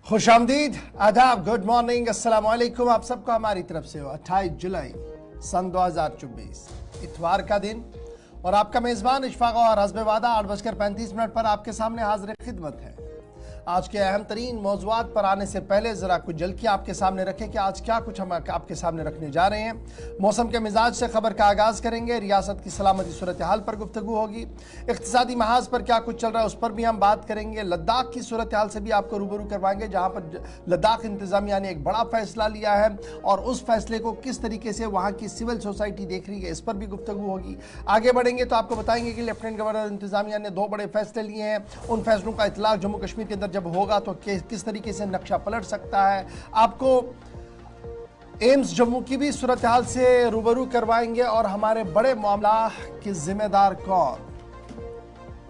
खुशामदीद, आदाब, good morning, अस्सलाम वालेकुम। आप सबको हमारी तरफ से 28 जुलाई सन 2024 इतवार का दिन और आपका मेज़बान इशफाक और हस्ब वादा 8:35 पर आपके सामने हाजिर खिदमत है। आज के अहम तरीन मौज़ूआत पर आने से पहले ज़रा कुछ झलकियाँ आपके सामने रखें कि आज क्या कुछ हम आपके सामने रखने जा रहे हैं। मौसम के मिजाज से खबर का आगाज़ करेंगे, रियासत की सलामती सूरत हाल पर गुफ्तगू होगी, इक़्तिसादी महाज पर क्या कुछ चल रहा है उस पर भी हम बात करेंगे, लद्दाख की सूरत हाल से भी आपको रूबरू करवाएंगे जहाँ पर लद्दाख इंतज़ामिया ने एक बड़ा फ़ैसला लिया है और उस फैसले को किस तरीके से वहाँ की सिविल सोसाइटी देख रही है इस पर भी गुफ्तगू होगी। आगे बढ़ेंगे तो आपको बताएंगे कि लेफ्टिनेंट गवर्नर इंतज़ामिया ने 2 बड़े फैसले लिए हैं, उन फैसलों का इतलाक़ जम्मू कश्मीर के अंदर जब होगा तो किस तरीके से नक्शा पलट सकता है। आपको एम्स जम्मू की भी सूरत हाल से रूबरू करवाएंगे और हमारे बड़े मामला के जिम्मेदार कौन,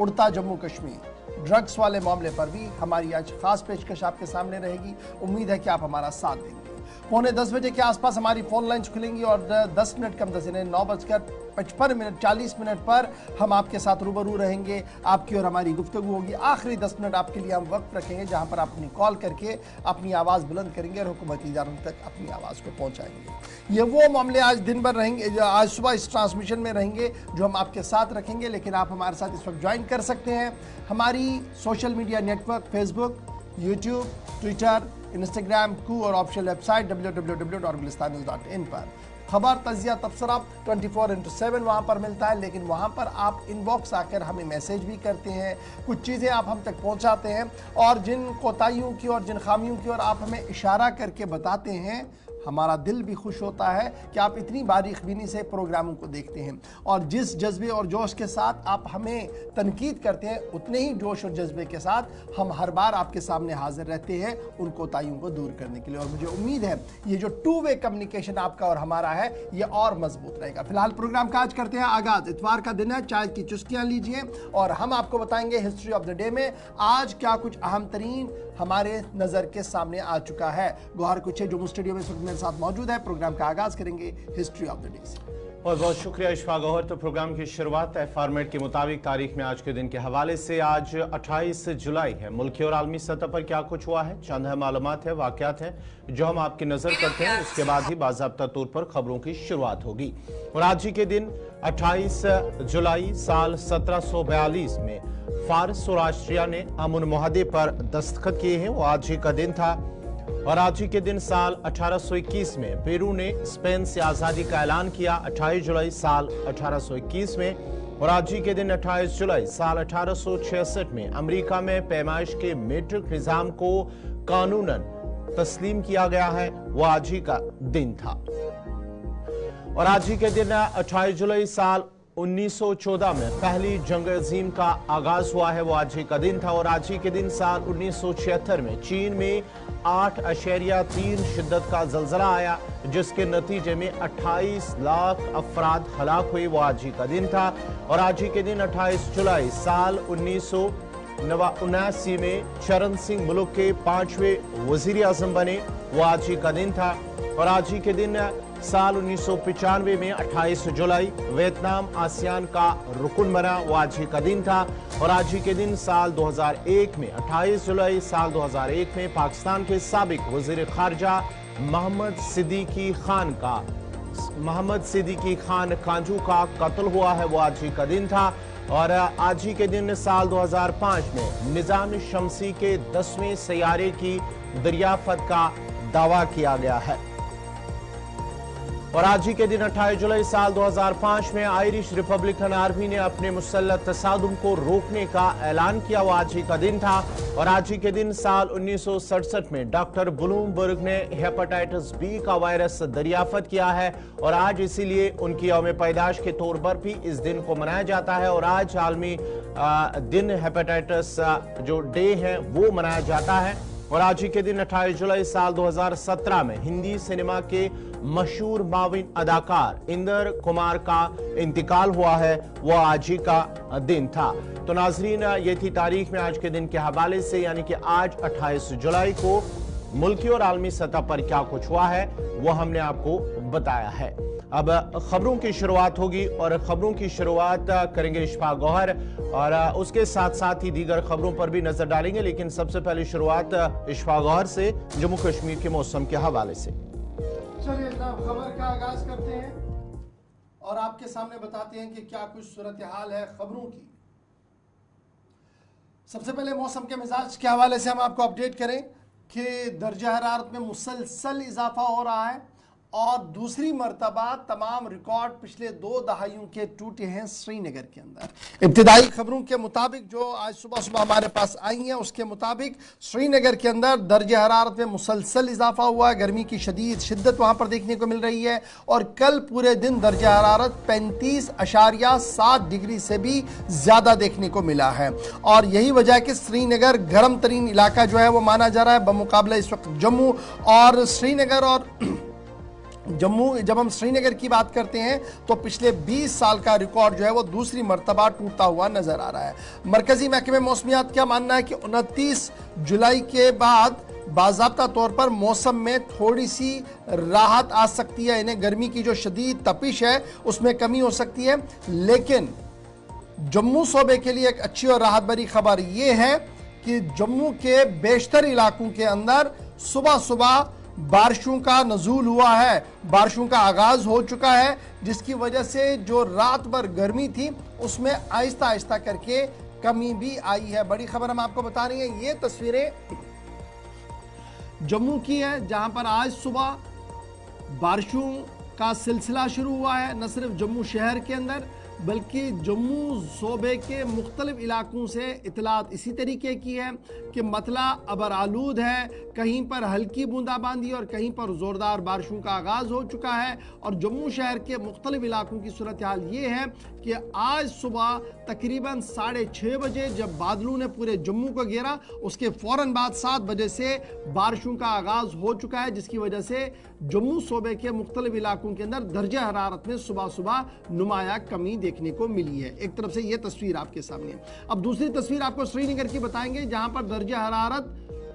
उड़ता जम्मू कश्मीर, ड्रग्स वाले मामले पर भी हमारी आज खास पेशकश आपके सामने रहेगी। उम्मीद है कि आप हमारा साथ देंगे। 9:45 बजे के आसपास हमारी फोन लाइन्स खुलेंगी और 10 मिनट कम 10 9:55 40 मिनट पर हम आपके साथ रूबरू रहेंगे। आपकी और हमारी गुफ्तगू होगी। आखिरी 10 मिनट आपके लिए हम वक्त रखेंगे जहां पर आप अपनी कॉल करके अपनी आवाज़ बुलंद करेंगे और हुकूमती इदारों तक अपनी आवाज़ को पहुंचाएंगे। ये वो मामले आज दिन भर रहेंगे, जो आज सुबह इस ट्रांसमिशन में रहेंगे, जो हम आपके साथ रखेंगे। लेकिन आप हमारे साथ इस वक्त ज्वाइन कर सकते हैं हमारी social media network Facebook, YouTube, Twitter, Instagram को और ऑफिशियल वेबसाइट www.gulistanews.in पर। खबर, तजिया, तबसरा 24/7 वहाँ पर मिलता है, लेकिन वहाँ पर आप इनबॉक्स आकर हमें मैसेज भी करते हैं, कुछ चीज़ें आप हम तक पहुँचाते हैं और जिन कोताहियों की और जिन खामियों की और आप हमें इशारा करके बताते हैं, हमारा दिल भी खुश होता है कि आप इतनी बारीकबीनी से प्रोग्रामों को देखते हैं और जिस जज्बे और जोश के साथ आप हमें तनकीद करते हैं उतने ही जोश और जज्बे के साथ हम हर बार आपके सामने हाजिर रहते हैं उन कोताहियों को दूर करने के लिए। और मुझे उम्मीद है ये जो 2 वे कम्युनिकेशन आपका और हमारा है ये और मजबूत रहेगा। फिलहाल प्रोग्राम का आज करते हैं आगाज। इतवार का दिन है, चाय की चुस्कियाँ लीजिए और हम आपको बताएंगे हिस्ट्री ऑफ द डे में आज क्या कुछ अहम तरीन हमारे नज़र के सामने आ चुका है। गौहर कुछ जो स्टूडियो में मेरे साथ मौजूद है। प्रोग्राम का आगाज करेंगे हिस्ट्री ऑफ द डे से। बहुत बहुत शुक्रिया इशफाक गौहर। तो प्रोग्राम की शुरुआत है फॉर्मेट के मुताबिक तारीख में आज के दिन के हवाले से। आज 28 जुलाई है। मुल्की और आलमी सतह पर क्या कुछ हुआ है, चंद मालूमात है, वाक़यात हैं जो हम आपकी नज़र करते हैं, उसके बाद ही बाज़ाब्ता तौर पर खबरों की शुरुआत होगी। और आज ही के दिन 28 जुलाई साल 1742 में फारस और ऑस्ट्रिया ने अमन मुआहदे पर दस्तखत किए हैं, वो आज ही का दिन था। और आज ही के दिन साल 1821 में पेरू ने स्पेन से आज़ादी का ऐलान किया, 28 जुलाई साल 1821 में। और आज ही के दिन 28 जुलाई साल 1866 में अमेरिका में पैमाइश के मीट्रिक निज़ाम को कानूनन तस्लीम किया गया है, वो आज ही का दिन था। और आज ही के दिन 28 जुलाई साल 1914 में पहली जंग अजीम का आगाज हुआ है, वो आज ही का दिन था। और आज ही के दिन साल 1976 में चीन में 8.3 शिद्दत का जलजला आया, जिसके नतीजे में 28 लाख अफराद हलाक हुए, वो आज ही का दिन था। और आज ही के दिन 28 जुलाई साल 1979 में चरण सिंह मुल्क के 5वें वजीर आजम बने, वो आज ही का दिन था। और आज ही के दिन साल 1995 में 28 जुलाई वियतनाम आसियान का रुकन बना, वो आज ही का दिन था। और आज ही के दिन साल 2001 में 28 जुलाई साल 2001 में पाकिस्तान के साबिक वजीर खारजा मोहम्मद सिद्दीकी खान कांजू का कत्ल हुआ है, वो आज ही का दिन था। और आज ही के दिन साल 2005 में निजाम शमसी के 10वें सैयारे की दरियाफत का दावा किया गया है। और आज ही के दिन 28 जुलाई साल 2005 में आयरिश रिपब्लिकन आर्मी ने अपने मुसल्लत तसादुम को रोकने का ऐलान किया, वो आज ही का दिन था। और आज ही के दिन साल 1967 में डॉक्टर ब्लूमबर्ग ने हेपेटाइटिस बी का वायरस दरियाफत किया है और आज इसीलिए उनकी यौम पैदाश के तौर पर भी इस दिन को मनाया जाता है। और आज आलमी दिन हेपेटाइटिस जो डे है वो मनाया जाता है। और आज ही के दिन 28 जुलाई साल 2017 में हिंदी सिनेमा के मशहूर माविन अदाकार इंदर कुमार का इंतकाल हुआ है, वो आज ही का दिन था। तो नाजरीन, ये थी तारीख में आज के दिन के हवाले से, यानी कि आज 28 जुलाई को मुल्की और आलमी सतह पर क्या कुछ हुआ है वो हमने आपको बताया है। अब खबरों की शुरुआत होगी और खबरों की शुरुआत करेंगे इशफाक गौहर और उसके साथ साथ ही दीगर खबरों पर भी नजर डालेंगे, लेकिन सबसे पहले शुरुआत इशफाक गौहर से जम्मू कश्मीर के मौसम के हवाले से। चलिए जनाब, खबर का आगाज करते हैं और आपके सामने बताते हैं कि क्या कुछ सूरत हाल है खबरों की। सबसे पहले मौसम के मिजाज के हवाले से हम आपको अपडेट करें कि दर्जा हरारत में मुसलसल इजाफा हो रहा है और दूसरी मरतबा तमाम रिकॉर्ड पिछले 2 दहाइयों के टूटे हैं श्रीनगर के अंदर। इब्तिदाई खबरों के मुताबिक जो आज सुबह सुबह हमारे पास आई हैं उसके मुताबिक श्रीनगर के अंदर दर्जा हरारत में मुसलसल इजाफा हुआ है। गर्मी की शदीद शिद्दत वहाँ पर देखने को मिल रही है और कल पूरे दिन दर्जा हरारत 35.7 डिग्री से भी ज़्यादा देखने को मिला है और यही वजह है कि श्रीनगर गर्म तरीन इलाका जो है वो माना जा रहा है बमुकाबला इस वक्त जम्मू और श्रीनगर। और जम्मू, जब हम श्रीनगर की बात करते हैं तो पिछले 20 साल का रिकॉर्ड जो है वो दूसरी मर्तबा टूटता हुआ नजर आ रहा है। मरकजी महकमे मौसमियात क्या मानना है कि 29 जुलाई के बाद बाज़ाब्ता तौर पर मौसम में थोड़ी सी राहत आ सकती है, इन्हें गर्मी की जो शदीद तपिश है उसमें कमी हो सकती है। लेकिन जम्मू सूबे के लिए एक अच्छी और राहत भरी खबर यह है कि जम्मू के बेशतर इलाकों के अंदर सुबह सुबह बारिशों का नजूल हुआ है, बारिशों का आगाज हो चुका है, जिसकी वजह से जो रात भर गर्मी थी उसमें आहिस्ता आहिस्ता करके कमी भी आई है। बड़ी खबर हम आपको बता रहे हैं, ये तस्वीरें जम्मू की है जहां पर आज सुबह बारिशों का सिलसिला शुरू हुआ है। न सिर्फ जम्मू शहर के अंदर बल्कि जम्मू सूबे के मुख्तलिफ इलाकों से इतलात इसी तरीके की है कि मतला अबर आलूद है, कहीं पर हल्की बूंदाबांदी और कहीं पर ज़ोरदार बारिशों का आगाज़ हो चुका है। और जम्मू शहर के मुख्तलिफ इलाकों की सूरत हाल ये है कि आज सुबह तकरीबन 6:30 बजे जब बादलों ने पूरे जम्मू को घेरा उसके फ़ौरन बाद 7 बजे से बारिशों का आगाज़ हो चुका है, जिसकी वजह से जम्मू सूबे के मुख्तलिफ इलाकों के अंदर दर्जा हरारत में सुबह सुबह नुमाया कमी देखने को मिली है। एक तरफ से ये तस्वीर आपके सामने है। अब दूसरी तस्वीर आपको श्रीनगर की बताएंगे जहां पर दर्जा हरारत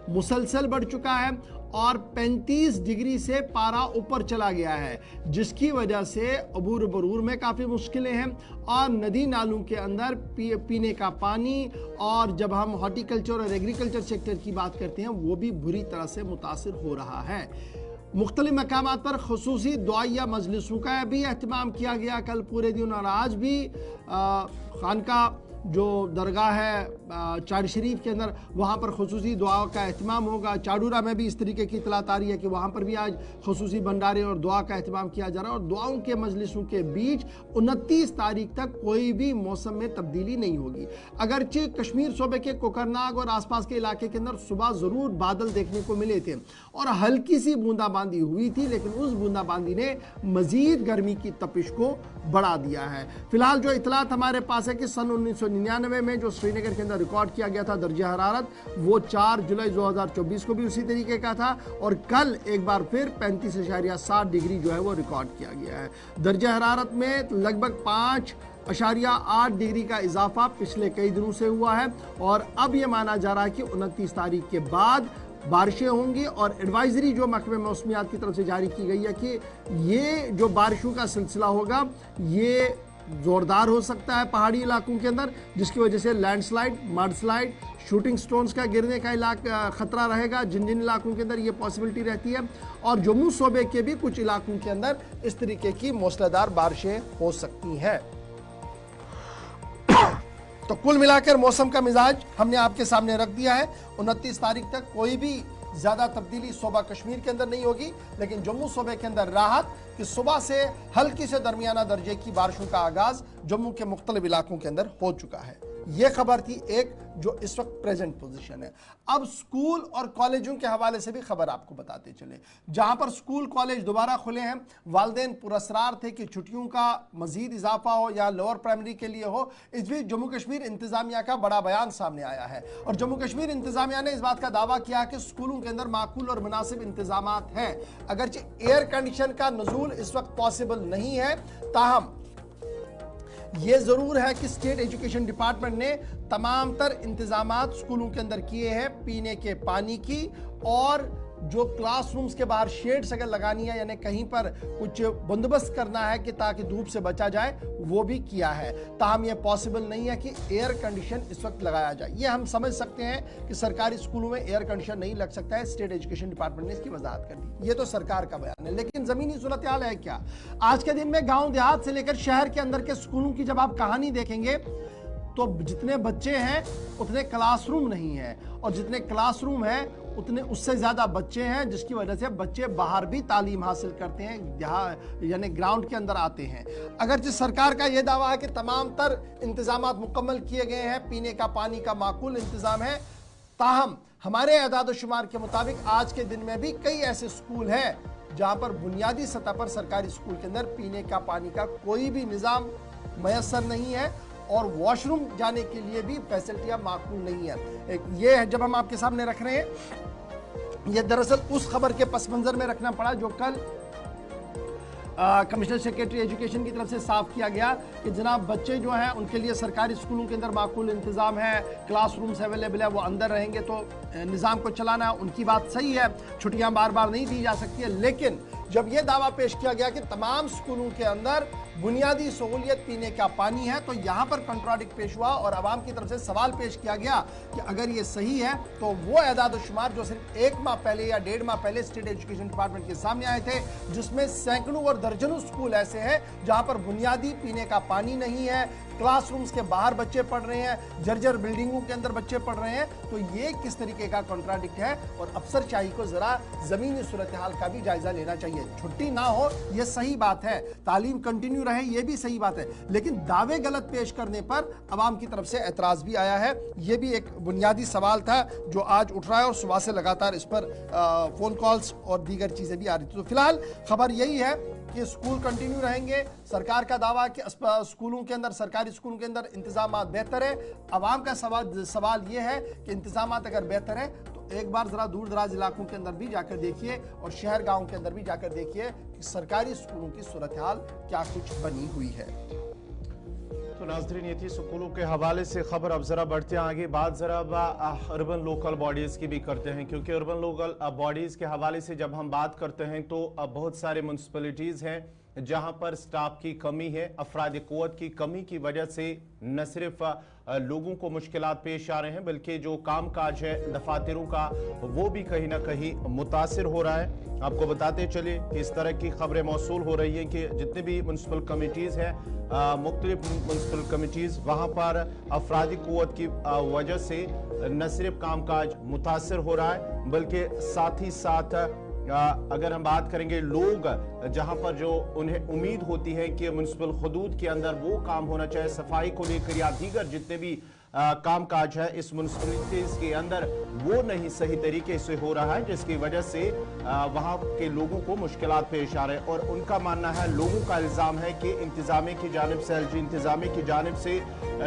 मुसलसल बढ़ चुका है और 35 डिग्री से पारा ऊपर चला गया है, जिसकी वजह से अबूर बरूर में काफ़ी मुश्किलें हैं और नदी नालों के अंदर पीने का पानी और जब हम हॉर्टिकल्चर और एग्रीकल्चर सेक्टर की बात करते हैं वो भी बुरी तरह से मुतासिर हो रहा है। मुख्तलिफ मकामात पर खुसूसी दुआया मजलिसों का भी एहतमाम किया गया कल पूरे दिन और आज भी खानका जो दरगाह है चार शरीफ के अंदर वहाँ पर खुसूसी दुआ का एहतमाम होगा। चाडूरा में भी इस तरीके की इतलात आ रही है कि वहाँ पर भी आज खुसूसी भंडारे और दुआ का एहतमाम किया जा रहा है और दुआओं के मजलिसों के बीच 29 तारीख तक कोई भी मौसम में तब्दीली नहीं होगी। अगरचे कश्मीर सूबे के कोकरनाग और आसपास के इलाके के अंदर सुबह ज़रूर बादल देखने को मिले थे और हल्की सी बूंदाबांदी हुई थी, लेकिन उस बूंदाबांदी ने मजीद गर्मी की तपिश को बढ़ा दिया है। फिलहाल जो इतलात हमारे पास है कि सन 1999 में जो श्रीनगर के अंदर रिकॉर्ड किया गया था दर्जा हरारत वो 4 जुलाई 2024 को भी उसी तरीके का था और कल एक बार फिर 35.7 डिग्री जो है वो रिकॉर्ड किया गया है। दर्जा हरारत में लगभग 5.8 डिग्री का इजाफा पिछले कई दिनों से हुआ है और अब यह माना जा रहा है कि 29 तारीख के बाद बारिशें होंगी और एडवाइजरी जो महकमे मौसमियात की तरफ से जारी की गई है कि ये जो बारिशों का सिलसिला होगा ये ज़ोरदार हो सकता है पहाड़ी इलाकों के अंदर, जिसकी वजह से लैंडस्लाइड, मडस्लाइड, शूटिंग स्टोन्स का गिरने का इलाका खतरा रहेगा जिन जिन इलाकों के अंदर ये पॉसिबिलिटी रहती है और जम्मू सूबे के भी कुछ इलाकों के अंदर इस तरीके की मूसलाधार बारिशें हो सकती हैं। तो कुल मिलाकर मौसम का मिजाज हमने आपके सामने रख दिया है। 29 तारीख तक कोई भी ज़्यादा तब्दीली सूबा कश्मीर के अंदर नहीं होगी, लेकिन जम्मू सूबे के अंदर राहत कि सुबह से हल्की से दरमियाना दर्जे की बारिशों का आगाज जम्मू के मुख्तलिफ इलाकों के अंदर हो चुका है। यह खबर थी एक जो इस वक्त प्रेजेंट पोजीशन है। अब स्कूल और कॉलेजों के हवाले से भी खबर आपको बताते चले, जहां पर स्कूल कॉलेज दोबारा खुले हैं। वालिदैन पुरस्रार थे कि छुट्टियों का मजीद इजाफा हो या लोअर प्राइमरी के लिए हो। इस बीच जम्मू कश्मीर इंतजामिया का बड़ा बयान सामने आया है और जम्मू कश्मीर इंतजामिया ने इस बात का दावा किया कि स्कूलों के अंदर माकूल और मुनासिब इंतजाम हैं। अगरचे एयर कंडीशन का नजूल इस वक्त पॉसिबल नहीं है, ताहम यह जरूर है कि स्टेट एजुकेशन डिपार्टमेंट ने तमाम तर इंतजामात स्कूलों के अंदर किए हैं पीने के पानी की और जो क्लासरूम्स के बाहर शेड्स अगर लगानी है, यानी कहीं पर कुछ बंदोबस्त करना है कि ताकि धूप से बचा जाए, वो भी किया है। ताहम यह पॉसिबल नहीं है कि एयर कंडीशन इस वक्त लगाया जाए। ये हम समझ सकते हैं कि सरकारी स्कूलों में एयर कंडीशन नहीं लग सकता है, स्टेट एजुकेशन डिपार्टमेंट ने इसकी वजाहत कर दी। ये तो सरकार का बयान है, लेकिन जमीनी सूरत हाल है क्या? आज के दिन में गांव देहात से लेकर शहर के अंदर के स्कूलों की जब आप कहानी देखेंगे तो जितने बच्चे हैं उतने क्लासरूम नहीं है, और जितने क्लासरूम हैं उतने उससे ज्यादा बच्चे हैं, जिसकी वजह से बच्चे बाहर भी तालीम हासिल करते हैं, यानी ग्राउंड के अंदर आते हैं। अगरचे सरकार का यह दावा है कि तमाम तर इंतजाम मुकम्मल किए गए हैं, पीने का पानी का माकूल इंतजाम है, ताहम हमारे एदाद शुमार के मुताबिक आज के दिन में भी कई ऐसे स्कूल हैं जहां पर बुनियादी सतह पर सरकारी स्कूल के अंदर पीने का पानी का कोई भी निज़ाम मैसर नहीं है, और वॉशरूम जाने के लिए भी फैसिलिटियां माकूल नहीं है। ये है जब हम आपके सामने रख रहे हैं, ये दरअसल उस खबर के पस मंजर में रखना पड़ा जो कल कमिश्नर सेक्रेटरी एजुकेशन की तरफ से साफ किया गया कि जनाब बच्चे जो हैं उनके लिए सरकारी स्कूलों के अंदर माकूल इंतजाम है, क्लासरूम्स अवेलेबल है, वो अंदर रहेंगे तो निज़ाम को चलाना है। उनकी बात सही है, छुट्टियां बार बार नहीं दी जा सकती है, लेकिन जब यह दावा पेश किया गया कि तमाम स्कूलों के अंदर बुनियादी सहूलियत पीने का पानी है, तो यहां पर कंट्राडिक्ट पेश हुआ और आवाम की तरफ से सवाल पेश किया गया कि अगर ये सही है तो वो एदाद शुमार जो सिर्फ 1 माह पहले या 1.5 माह पहले स्टेट एजुकेशन डिपार्टमेंट के सामने आए थे, जिसमें सैकड़ों और दर्जनों स्कूल ऐसे हैं जहां पर बुनियादी पीने का पानी नहीं है, क्लासरूम्स के बाहर बच्चे पढ़ रहे हैं, जर्जर बिल्डिंगों के अंदर बच्चे पढ़ रहे हैं, तो ये किस तरीके का कॉन्ट्राडिक्ट है। और अफसरशाही को जरा जमीनी सूरत हाल का भी जायजा लेना चाहिए। छुट्टी ना हो ये सही बात है, तालीम कंटिन्यू रहे ये भी सही बात है, लेकिन दावे गलत पेश करने पर अवाम की तरफ से एतराज भी आया है। ये भी एक बुनियादी सवाल था जो आज उठ रहा है और सुबह से लगातार इस पर फोन कॉल्स और दीगर चीजें भी आ रही थी। तो फिलहाल खबर यही है कि स्कूल कंटिन्यू रहेंगे। सरकार का दावा कि स्कूलों के अंदर, सरकारी स्कूलों के अंदर इंतजाम बेहतर है। अवाम का सवाल यह है कि इंतजाम अगर बेहतर है तो एक बार जरा दूर दराज इलाकों के अंदर भी जाकर देखिए और शहर गांव के अंदर भी जाकर देखिए कि सरकारी स्कूलों की सूरत हाल क्या कुछ बनी हुई है। तो नाज़रीन, ये थी स्कूलों के हवाले से खबर। अब जरा बढ़ते हैं आगे, बात जरा अर्बन लोकल बॉडीज़ की भी करते हैं, क्योंकि अर्बन लोकल बॉडीज़ के हवाले से जब हम बात करते हैं तो बहुत सारे म्यूनसिपलिटीज़ हैं जहां पर स्टाफ की कमी है, अफराद क़ुव्वत की कमी की वजह से न सिर्फ लोगों को मुश्किलात पेश आ रहे हैं, बल्कि जो काम काज है दफातरों का वो भी कहीं ना कहीं मुतासिर हो रहा है। आपको बताते चले कि इस तरह की खबरें मौसूल हो रही हैं कि जितने भी म्यूनसिपल कमिटीज़ हैं, मुख्तलिफ म्यूनसिपल कमिटीज़, वहाँ पर अफरादी क़ुव्वत की वजह से न सिर्फ काम काज मुतासिर हो रहा है, बल्कि साथ ही साथ अगर हम बात करेंगे लोग जहां पर जो उन्हें उम्मीद होती है कि म्युनिसिपल हुदूद के अंदर वो काम होना चाहिए, सफाई को लेकर या दीगर जितने भी काम काज है इस म्युनिसिपलिटीज के अंदर, वो नहीं सही तरीके से हो रहा है, जिसकी वजह से वहां के लोगों को मुश्किलात पेश आ रहे हैं। और उनका मानना है, लोगों का इल्जाम है कि इंतजामिया की जानिब से, एलजी इंतजामिया की जानिब से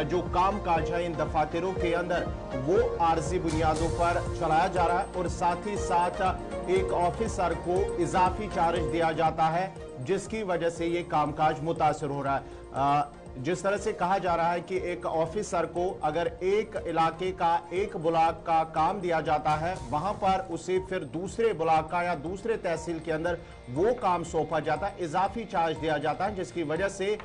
जो काम काज है इन दफातरों के अंदर वो आर्जी बुनियादों पर चलाया जा रहा है, और साथ ही साथ एक ऑफिसर को इजाफी चार्ज दिया जाता है, जिसकी वजह से ये कामकाज मुतासर हो रहा है। जिस तरह से कहा जा रहा है कि एक ऑफिसर को अगर एक इलाके का एक ब्लॉक का काम दिया जाता है, वहां पर उसे फिर दूसरे ब्लॉक का या दूसरे तहसील के अंदर वो काम सौंपा जाता है, इजाफी चार्ज दिया जाता है, जिसकी वजह से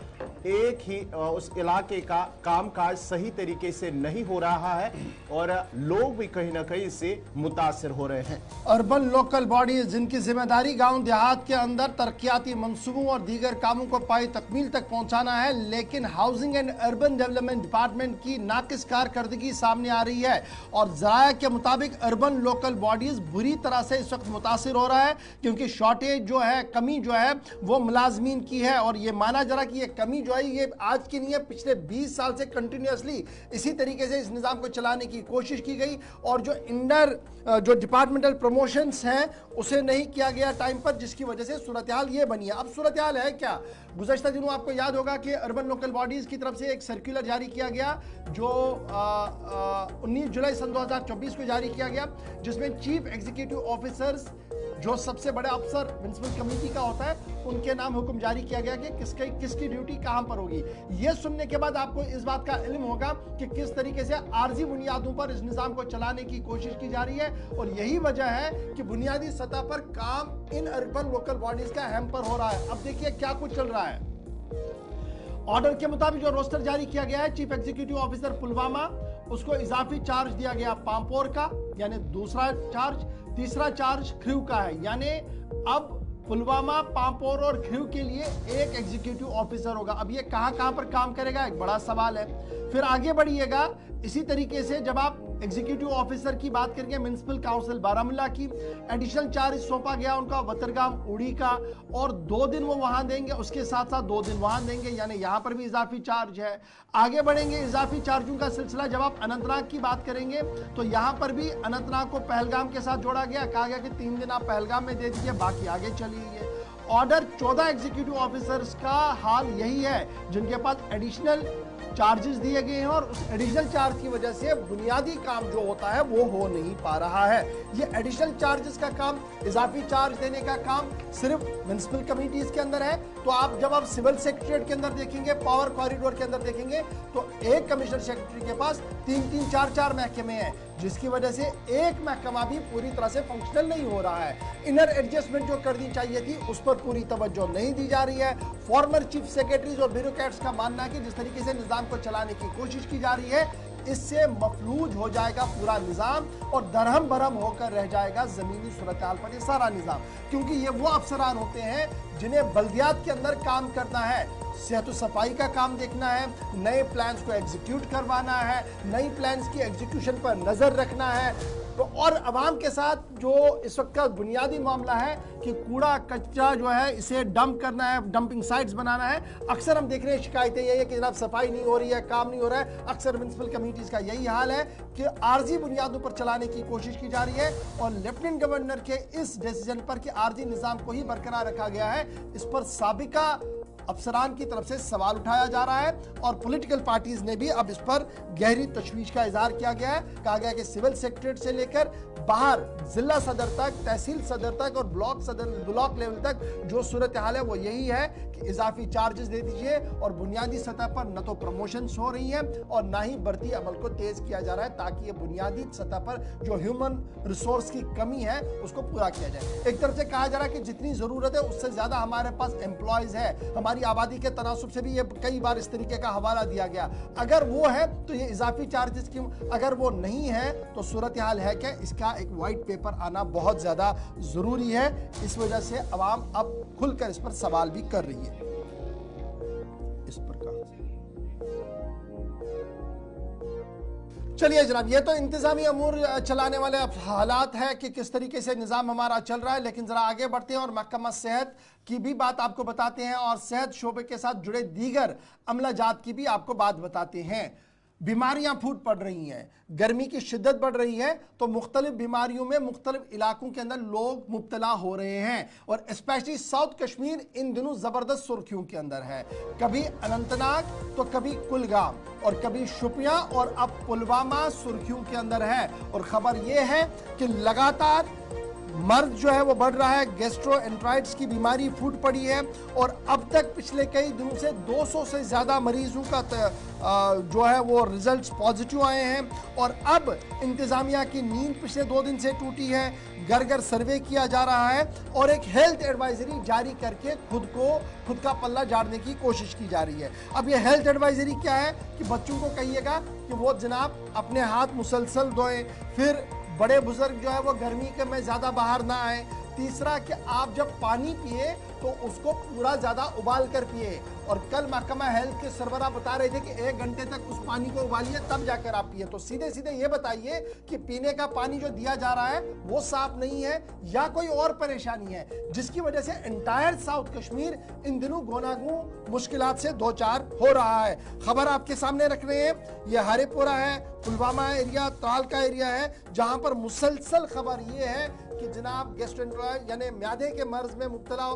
एक ही उस इलाके का कामकाज सही तरीके से नहीं हो रहा है और लोग भी कहीं ना कहीं इससे मुतासिर हो रहे हैं। अर्बन लोकल बॉडीज जिनकी जिम्मेदारी गांव देहात के अंदर तरक्याती मंसूबों और दीगर कामों को पाई तकमील तक पहुंचाना है, लेकिन housing and urban development department की नाकिस कारकर्दगी सामने आ रही है और जराये के मुताबिक अर्बन लोकल बॉडीज बुरी तरह से इस वक्त मुतासिर हो रहा है, क्योंकि शॉर्टेज जो है, कमी जो है वो मुलाजमीन की है। और ये माना जा रहा कि ये कमी जो है ये आज की नहीं है, पिछले 20 साल से कंटिन्यूअसली इसी तरीके से इस निज़ाम को चलाने की कोशिश की गई और जो डिपार्टमेंटल प्रमोशंस हैं उसे नहीं किया गया टाइम पर, जिसकी वजह से सूरत हाल ये बनी है। अब सूरत हाल है क्या? गुज़श्ता दिनों आपको याद होगा कि अर्बन लोकल बॉडीज़ की तरफ से एक सर्कुलर जारी किया गया जो 19 जुलाई सन 2024 को जारी किया गया, जिसमें चीफ एग्जीक्यूटिव ऑफिसर्स जो सबसे बड़े अफसर म्युनिसिपल कमेटी का होता है उनके नाम हुक्म जारी किया गया कि किसकी ड्यूटी कहां पर होगी। यह सुनने के बाद आपको इस बात का इल्म होगा कि किस तरीके से आर्जी बुनियादों पर इस निजाम को चलाने की कोशिश की जा रही है, और यही वजह है कि बुनियादी सतह पर काम इन अर्बन लोकल बॉडीज का हैम्पर हो रहा है। अब देखिए क्या कुछ चल रहा है। ऑर्डर के मुताबिक जो रोस्टर जारी किया गया है, चीफ एग्जीक्यूटिव ऑफिसर पुलवामा, उसको इजाफी चार्ज दिया गया पांपोर का, यानी दूसरा चार्ज, तीसरा चार्ज ख्रू का है, यानी अब पुलवामा, पांपोर और ख्रू के लिए एक एग्जीक्यूटिव ऑफिसर होगा। अब ये कहां पर काम करेगा, एक बड़ा सवाल है। फिर आगे बढ़िएगा, इसी तरीके से जब आप एग्जीक्यूटिव ऑफिसर की बात करेंगे म्युनिसिपल काउंसिल बारामूला की, एडिशनल चार्ज सौंपा गया उनका वतरगाम उड़ी का, और 2 दिन वो वहां देंगे, उसके साथ साथ 2 दिन वहां देंगे, यानी यहां पर भी इजाफी चार्ज है। आगे बढ़ेंगे, इजाफी चार्जों का सिलसिला जब आप अनंतनाग की बात करेंगे तो यहां पर भी अनंतनाग को पहलगाम के साथ जोड़ा गया, कहा गया कि 3 दिन आप पहलगाम में दे दीजिए, बाकी आगे चलिए। ऑर्डर 14 एग्जीक्यूटिव ऑफिसर्स का हाल यही है जिनके पास एडिशनल चार्जेस दिए गए हैं, और उस एडिशनल चार्ज की वजह से बुनियादी काम जो होता है वो हो नहीं पा रहा है। ये एडिशनल चार्जेस का काम, इजाफी चार्ज देने का काम सिर्फ म्युनिसिपल कमिटीज के अंदर है। तो आप जब आप सिविल सेक्रेटरीट के अंदर देखेंगे, पावर कॉरिडोर के अंदर देखेंगे, तो एक कमिश्नर सेक्रेटरी के पास 3-3, 4-4 महकमे हैं, जिसकी वजह से एक महकमा भी पूरी तरह से फंक्शनल नहीं हो रहा है। इनर एडजस्टमेंट जो करनी चाहिए थी उस पर पूरी तवज्जो नहीं दी जा रही है। फॉर्मर चीफ सेक्रेटरीज और ब्यूरोक्रेट्स का मानना है कि जिस तरीके से निजाम को चलाने की कोशिश की जा रही है, इससे मफलूज हो जाएगा पूरा निजाम और दरहम बरहम होकर रह जाएगा जमीनी सूरत हाल पर ये सारा निजाम। क्योंकि ये वो अफसरान होते हैं जिन्हें बल्दियात के अंदर काम करना है, सेहत सफाई का काम देखना है, नए प्लान्स को एग्जीक्यूट करवाना है, नई प्लान्स की एग्जीक्यूशन पर नजर रखना है। तो और अवाम के साथ जो इस वक्त का बुनियादी मामला है कि कूड़ा कचरा जो है इसे डंप करना है, डंपिंग साइट्स बनाना है। अक्सर हम देख रहे हैं शिकायतें यही है कि जनाब सफाई नहीं हो रही है, काम नहीं हो रहा है। अक्सर म्युनिसिपल कमिटीज का यही हाल है कि आर्जी बुनियादों पर चलाने की कोशिश की जा रही है, और लेफ्टिनेंट गवर्नर के इस डिसीजन पर कि आर्जी निजाम को ही बरकरार रखा गया है, इस पर साबिका अफसरान की तरफ से सवाल उठाया जा रहा है, और पॉलिटिकल पार्टीज ने भी अब इस पर गहरी तशवीश का इजहार किया गया है। कहा गया कि सिविल सेक्रेटरीट से लेकर बाहर जिला सदर तक, तहसील सदर तक और ब्लॉक लेवल तक जो सूरत हाल है वो यही है कि इजाफी चार्जेस दे दीजिए, और बुनियादी सतह पर न तो प्रमोशंस हो रही हैं और ना ही बढ़ती अमल को तेज किया जा रहा है, ताकि ये बुनियादी सतह पर जो ह्यूमन रिसोर्स की कमी है उसको पूरा किया जाए। एक तरफ से कहा जा रहा है कि जितनी जरूरत है उससे ज्यादा हमारे पास एम्प्लॉयज है, हमारी आबादी के तनासुब से भी ये कई बार इस तरीके का हवाला दिया गया। अगर वो है तो ये इजाफी चार्जेस क्यों, अगर वो नहीं है तो सूरत हाल है क्या, इसका एक वाइट पेपर आना बहुत ज्यादा जरूरी है। इस वजह से अवाम अब खुलकर इस पर सवाल भी कर रही है। इस पर कहां से चलिए जनाब, ये तो इंतजामी अमूर चलाने वाले हालात है कि किस तरीके से निज़ाम हमारा चल रहा है, लेकिन ज़रा आगे बढ़ते हैं और महकमा सेहत की भी बात आपको बताते हैं, और सेहत शोबे के साथ जुड़े दीगर अमलाजात की भी आपको बात बताते हैं। बीमारियां फूट पड़ रही हैं, गर्मी की शिद्दत बढ़ रही है, तो मुख्तलिफ बीमारियों में मुख्तलिफ इलाकों के अंदर लोग मुब्तला हो रहे हैं, और स्पेशली साउथ कश्मीर इन दिनों ज़बरदस्त सुर्खियों के अंदर है। कभी अनंतनाग तो कभी कुलगाम और कभी शुपियां और अब पुलवामा सुर्खियों के अंदर है। और खबर यह है कि लगातार मर्द जो है वो बढ़ रहा है, गैस्ट्रोएंटराइटिस की बीमारी फूट पड़ी है, और अब तक पिछले कई दिनों से 200 से ज़्यादा मरीजों का जो है वो रिजल्ट्स पॉजिटिव आए हैं। और अब इंतज़ामिया की नींद पिछले 2 दिन से टूटी है, घर घर सर्वे किया जा रहा है, और एक हेल्थ एडवाइजरी जारी करके खुद का पल्ला झाड़ने की कोशिश की जा रही है। अब ये हेल्थ एडवाइजरी क्या है कि बच्चों को कहिएगा कि वो जनाब अपने हाथ मुसलसल धोएं, फिर बड़े बुजुर्ग जो है वो गर्मी के में ज़्यादा बाहर ना आए। तीसरा कि आप जब पानी पिए तो उसको पूरा ज़्यादा उबाल कर पिए, और कल महकमा हेल्थ के सरबराह बता रहे थे कि 1 घंटे तक उस पानी को उबालिए तब जाकर आप पिए। तो सीधे सीधे ये बताइए कि पीने का पानी जो दिया जा रहा है वो साफ नहीं है या कोई और परेशानी है, जिसकी वजह से एंटायर साउथ कश्मीर इन दिनों गोनागू मुश्किलात से 2-4 हो रहा है। खबर आपके सामने रख रहे हैं, ये हरेपुरा है, पुलवामा एरिया, त्राल का एरिया है, जहां पर मुसलसल खबर ये है कि जनाब गैस्ट्रोएंटेराइटिस यानी म्यादे के मर्ज में मुब्तला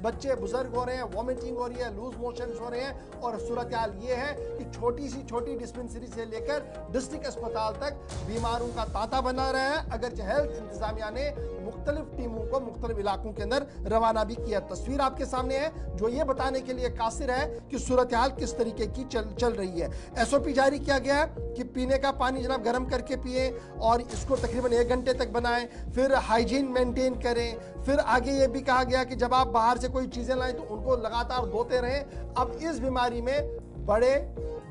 बच्चे बुजुर्ग हो रहे हैं, वॉमिटिंग हो रही है, लूज मोशंस हो रहे हैं, और सूरत हाल ये है कि छोटी सी छोटी डिस्पेंसरी से लेकर डिस्ट्रिक्ट अस्पताल तक बीमारों का तांता बना रहा है। अगरचे हेल्थ इंतजामिया ने मुख्तलिफ टीमों को मुख्तलिफ इलाकों के अंदर रवाना भी किया। तस्वीर आपके सामने है जो ये बताने के लिए कासिर है कि सूरत हाल किस तरीके की चल रही है। SOP जारी किया गया है कि पीने का पानी जनाब गर्म करके पिए और इसको तकरीबन 1 घंटे तक बनाएं, फिर हाइजीन मेंटेन करें। फिर आगे ये भी कहा गया कि जब आप बाहर से कोई चीजें लाएं तो उनको लगातार धोते रहें। अब इस बीमारी में बड़े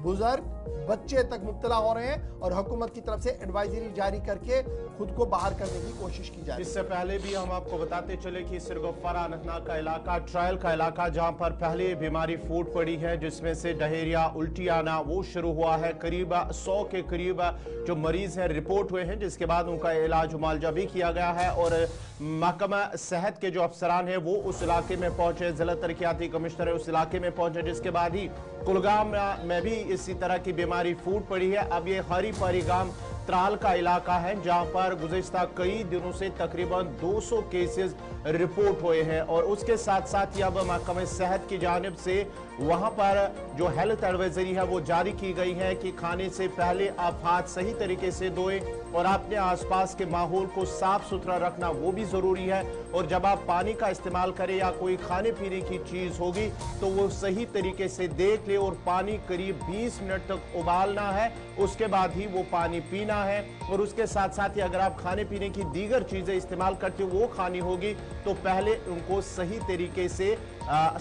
बुजुर्ग बच्चे तक मुब्तला हो रहे हैं और हुकूमत की तरफ से एडवाइजरी जारी करके खुद को बाहर करने की कोशिश की जाए। इससे पहले भी हम आपको बताते चले कि सिरगुफ्फारा अनंतनाग का इलाका ट्रायल का इलाका जहां पर पहले बीमारी फूट पड़ी है, जिसमें से डायरिया उल्टी आना वो शुरू हुआ है। करीब 100 के करीब जो मरीज हैं रिपोर्ट हुए हैं, जिसके बाद उनका इलाज मुआलजा भी किया गया है और महकमा सेहत के जो अफसरान हैं वो उस इलाके में पहुंचे, जिला तरक्याती कमिश्नर उस इलाके में पहुंचे, जिसके बाद ही कुलगाम में भी इसी तरह की बीमारी फूट पड़ी है। अब ये हरी पारी गांव त्राल का इलाका है जहां पर गुज़िश्ता कई दिनों से तकरीबन 200 केसेस रिपोर्ट हुए हैं और उसके साथ साथ ही अब महकमे सेहत की जानिब से वहां पर जो हेल्थ एडवाइजरी है वो जारी की गई है कि खाने से पहले आप हाथ सही तरीके से धोएं और अपने आसपास के माहौल को साफ सुथरा रखना वो भी जरूरी है। और जब आप पानी का इस्तेमाल करें या कोई खाने पीने की चीज होगी तो वो सही तरीके से देख ले और पानी करीब 20 मिनट तक उबालना है, उसके बाद ही वो पानी पीना है। और उसके साथ साथ ही अगर आप खाने पीने की दीगर चीजें इस्तेमाल करते हो वो खानी होगी तो पहले उनको सही तरीके से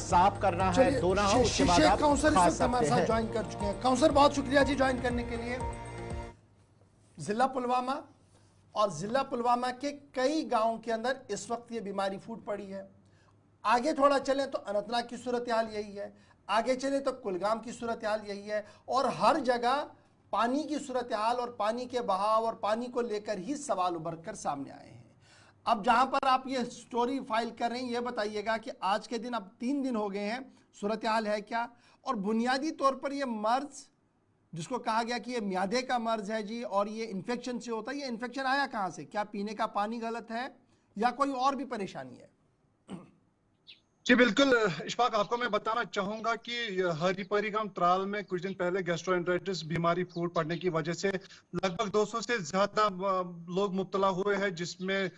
साफ करना है, धोना है, उसके बाद आप खा सकते हैं। ज्वाइन कर चुके हैं काउंसलर, बहुत शुक्रिया जी ज्वाइन करने के लिए। जिला पुलवामा और जिला पुलवामा के कई गांवों के अंदर इस वक्त ये बीमारी फूट पड़ी है। आगे थोड़ा चलें तो अनंतनाग की सूरत हाल यही है, आगे चले तो कुलगाम की सूरत हाल यही है और हर जगह पानी की सूरत हाल और पानी के बहाव और पानी को लेकर ही सवाल उभर कर सामने आए हैं। अब जहां पर आप ये स्टोरी फाइल कर रहे हैं ये बताइएगा कि आज के दिन अब 3 दिन हो गए हैं, सूरत हाल है क्या, और बुनियादी तौर पर ये मर्ज जिसको कहा गया कि ये म्यादे का मर्ज है जी और ये इन्फेक्शन से होता है, ये इन्फेक्शन आया कहां से? क्या पीने का पानी गलत है या कोई और भी परेशानी है? जी बिल्कुल इशफाक, आपको मैं बताना चाहूंगा कि हरीपरी गांव त्राल में कुछ दिन पहले गैस्ट्रोएंटेराइटिस बीमारी फूट पड़ने की वजह से लगभग 200 से ज्यादा लोग मुब्तला हुए हैं, जिसमें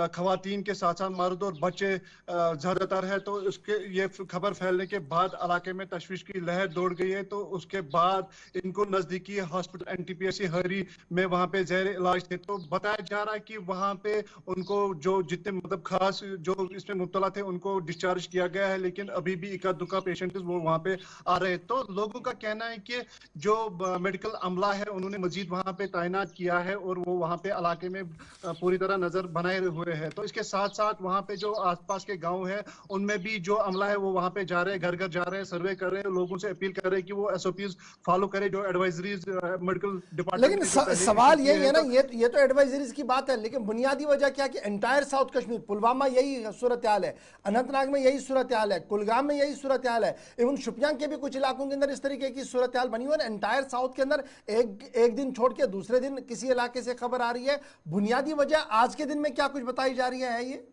खवातीन के साथ साथ मर्द और बच्चे ज्यादातर है। तो उसके ये खबर फैलने के बाद इलाके में तशवीश की लहर दौड़ गई है। तो उसके बाद इनको नजदीकी हॉस्पिटल NTPC हरी में वहां पे ज़ेर इलाज थे। तो बताया जा रहा है कि वहां पे उनको जो जितने मतलब खास जो इसमें मुब्तला थे उनको डिस्चार्ज किया गया है, लेकिन अभी भी इक्का दुक्का पेशेंट वो वहां पे आ रहे हैं। तो लोगों का कहना है कि जो मेडिकल अमला है उन्होंने मजीद वहां पे तैनात किया है और वो वहां पे इलाके में पूरी तरह नजर बनाए हुए हैं। तो इसके साथ साथ वहां पे जो आसपास के गांव है उनमें भी जो अमला है वो वहां पे जा रहे हैं, घर घर जा रहे हैं, सर्वे कर रहे हैं, लोगों से अपील कर रहे हैं कि वो SOPs फॉलो करें जो एडवाइजरीज मेडिकल डिपार्टमेंट। लेकिन सवाल यही है ना, ये तो एडवाइजरीज की बात है, लेकिन बुनियादी वजह क्या कि एंटायर साउथ कश्मीर, पुलवामा यही सूरत हाल है, अनंतनाग में यही सूरत हाल है, कुलगाम में यही सूरत हाल है, इवन शुपियां के भी कुछ इलाकों के अंदर इस तरीके की सूरत हाल बनी हुई है। एंटायर साउथ के अंदर एक दिन छोड़ के दूसरे दिन किसी इलाके से खबर आ रही है। बुनियादी वजह आज के दिन में क्या कुछ बताई जा रही है ये?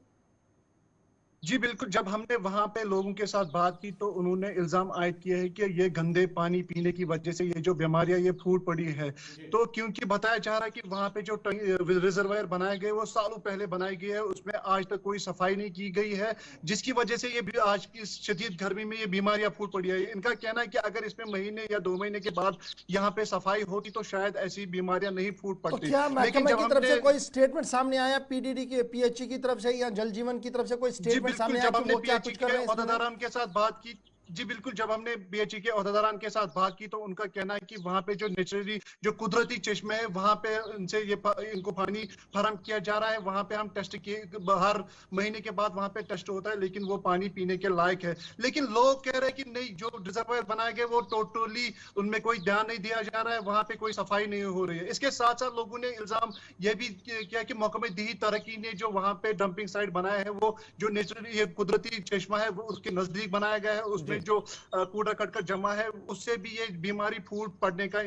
जी बिल्कुल, जब हमने वहां पे लोगों के साथ बात की तो उन्होंने इल्जाम आयद किए हैं कि ये गंदे पानी पीने की वजह से ये जो बीमारियां ये फूट पड़ी है। तो क्योंकि बताया जा रहा है कि वहां पे जो रिजर्वायर बनाए गए वो सालों पहले बनाए गए हैं, उसमें आज तक कोई सफाई नहीं की गई है, जिसकी वजह से ये आज की शदीद गर्मी में ये बीमारियां फूट पड़ी है। इनका कहना है कि अगर इसमें महीने या 2 महीने के बाद यहाँ पे सफाई होती तो शायद ऐसी बीमारियां नहीं फूट पड़ती। क्या महकमे की तरफ से कोई स्टेटमेंट सामने आया, PDD की PHE की तरफ से या जल जीवन की तरफ से कोई स्टेटमेंट सामने आया कि वो क्या कुछ कर रहे हैं? ओहदेदारान के साथ बात की, जी बिल्कुल, जब हमने BHE के ओहदेदारान के साथ बात की तो उनका कहना है कि वहां पे जो नेचुरली जो कुदरती चश्मे है वहां पे उनसे ये इनको पानी फराहम किया जा रहा है। वहां पे हम टेस्ट किए, हर महीने के बाद वहां पे टेस्ट होता है, लेकिन वो पानी पीने के लायक है। लेकिन लोग कह रहे हैं कि नहीं, जो रिजर्वायर बनाए गए वो टोटली उनमें कोई ध्यान नहीं दिया जा रहा है, वहां पे कोई सफाई नहीं हो रही है। इसके साथ साथ लोगों ने इल्जाम ये भी किया कि महकमा दीही तरक्की ने जो वहां पे डंपिंग साइट बनाया है वो जो नेचुरली ये कुदरती चश्मा है वो उसके नजदीक बनाया गया है, उसमें जो कूड़ा करकट जमा है उससे भी ये बीमारी फूट पड़ने का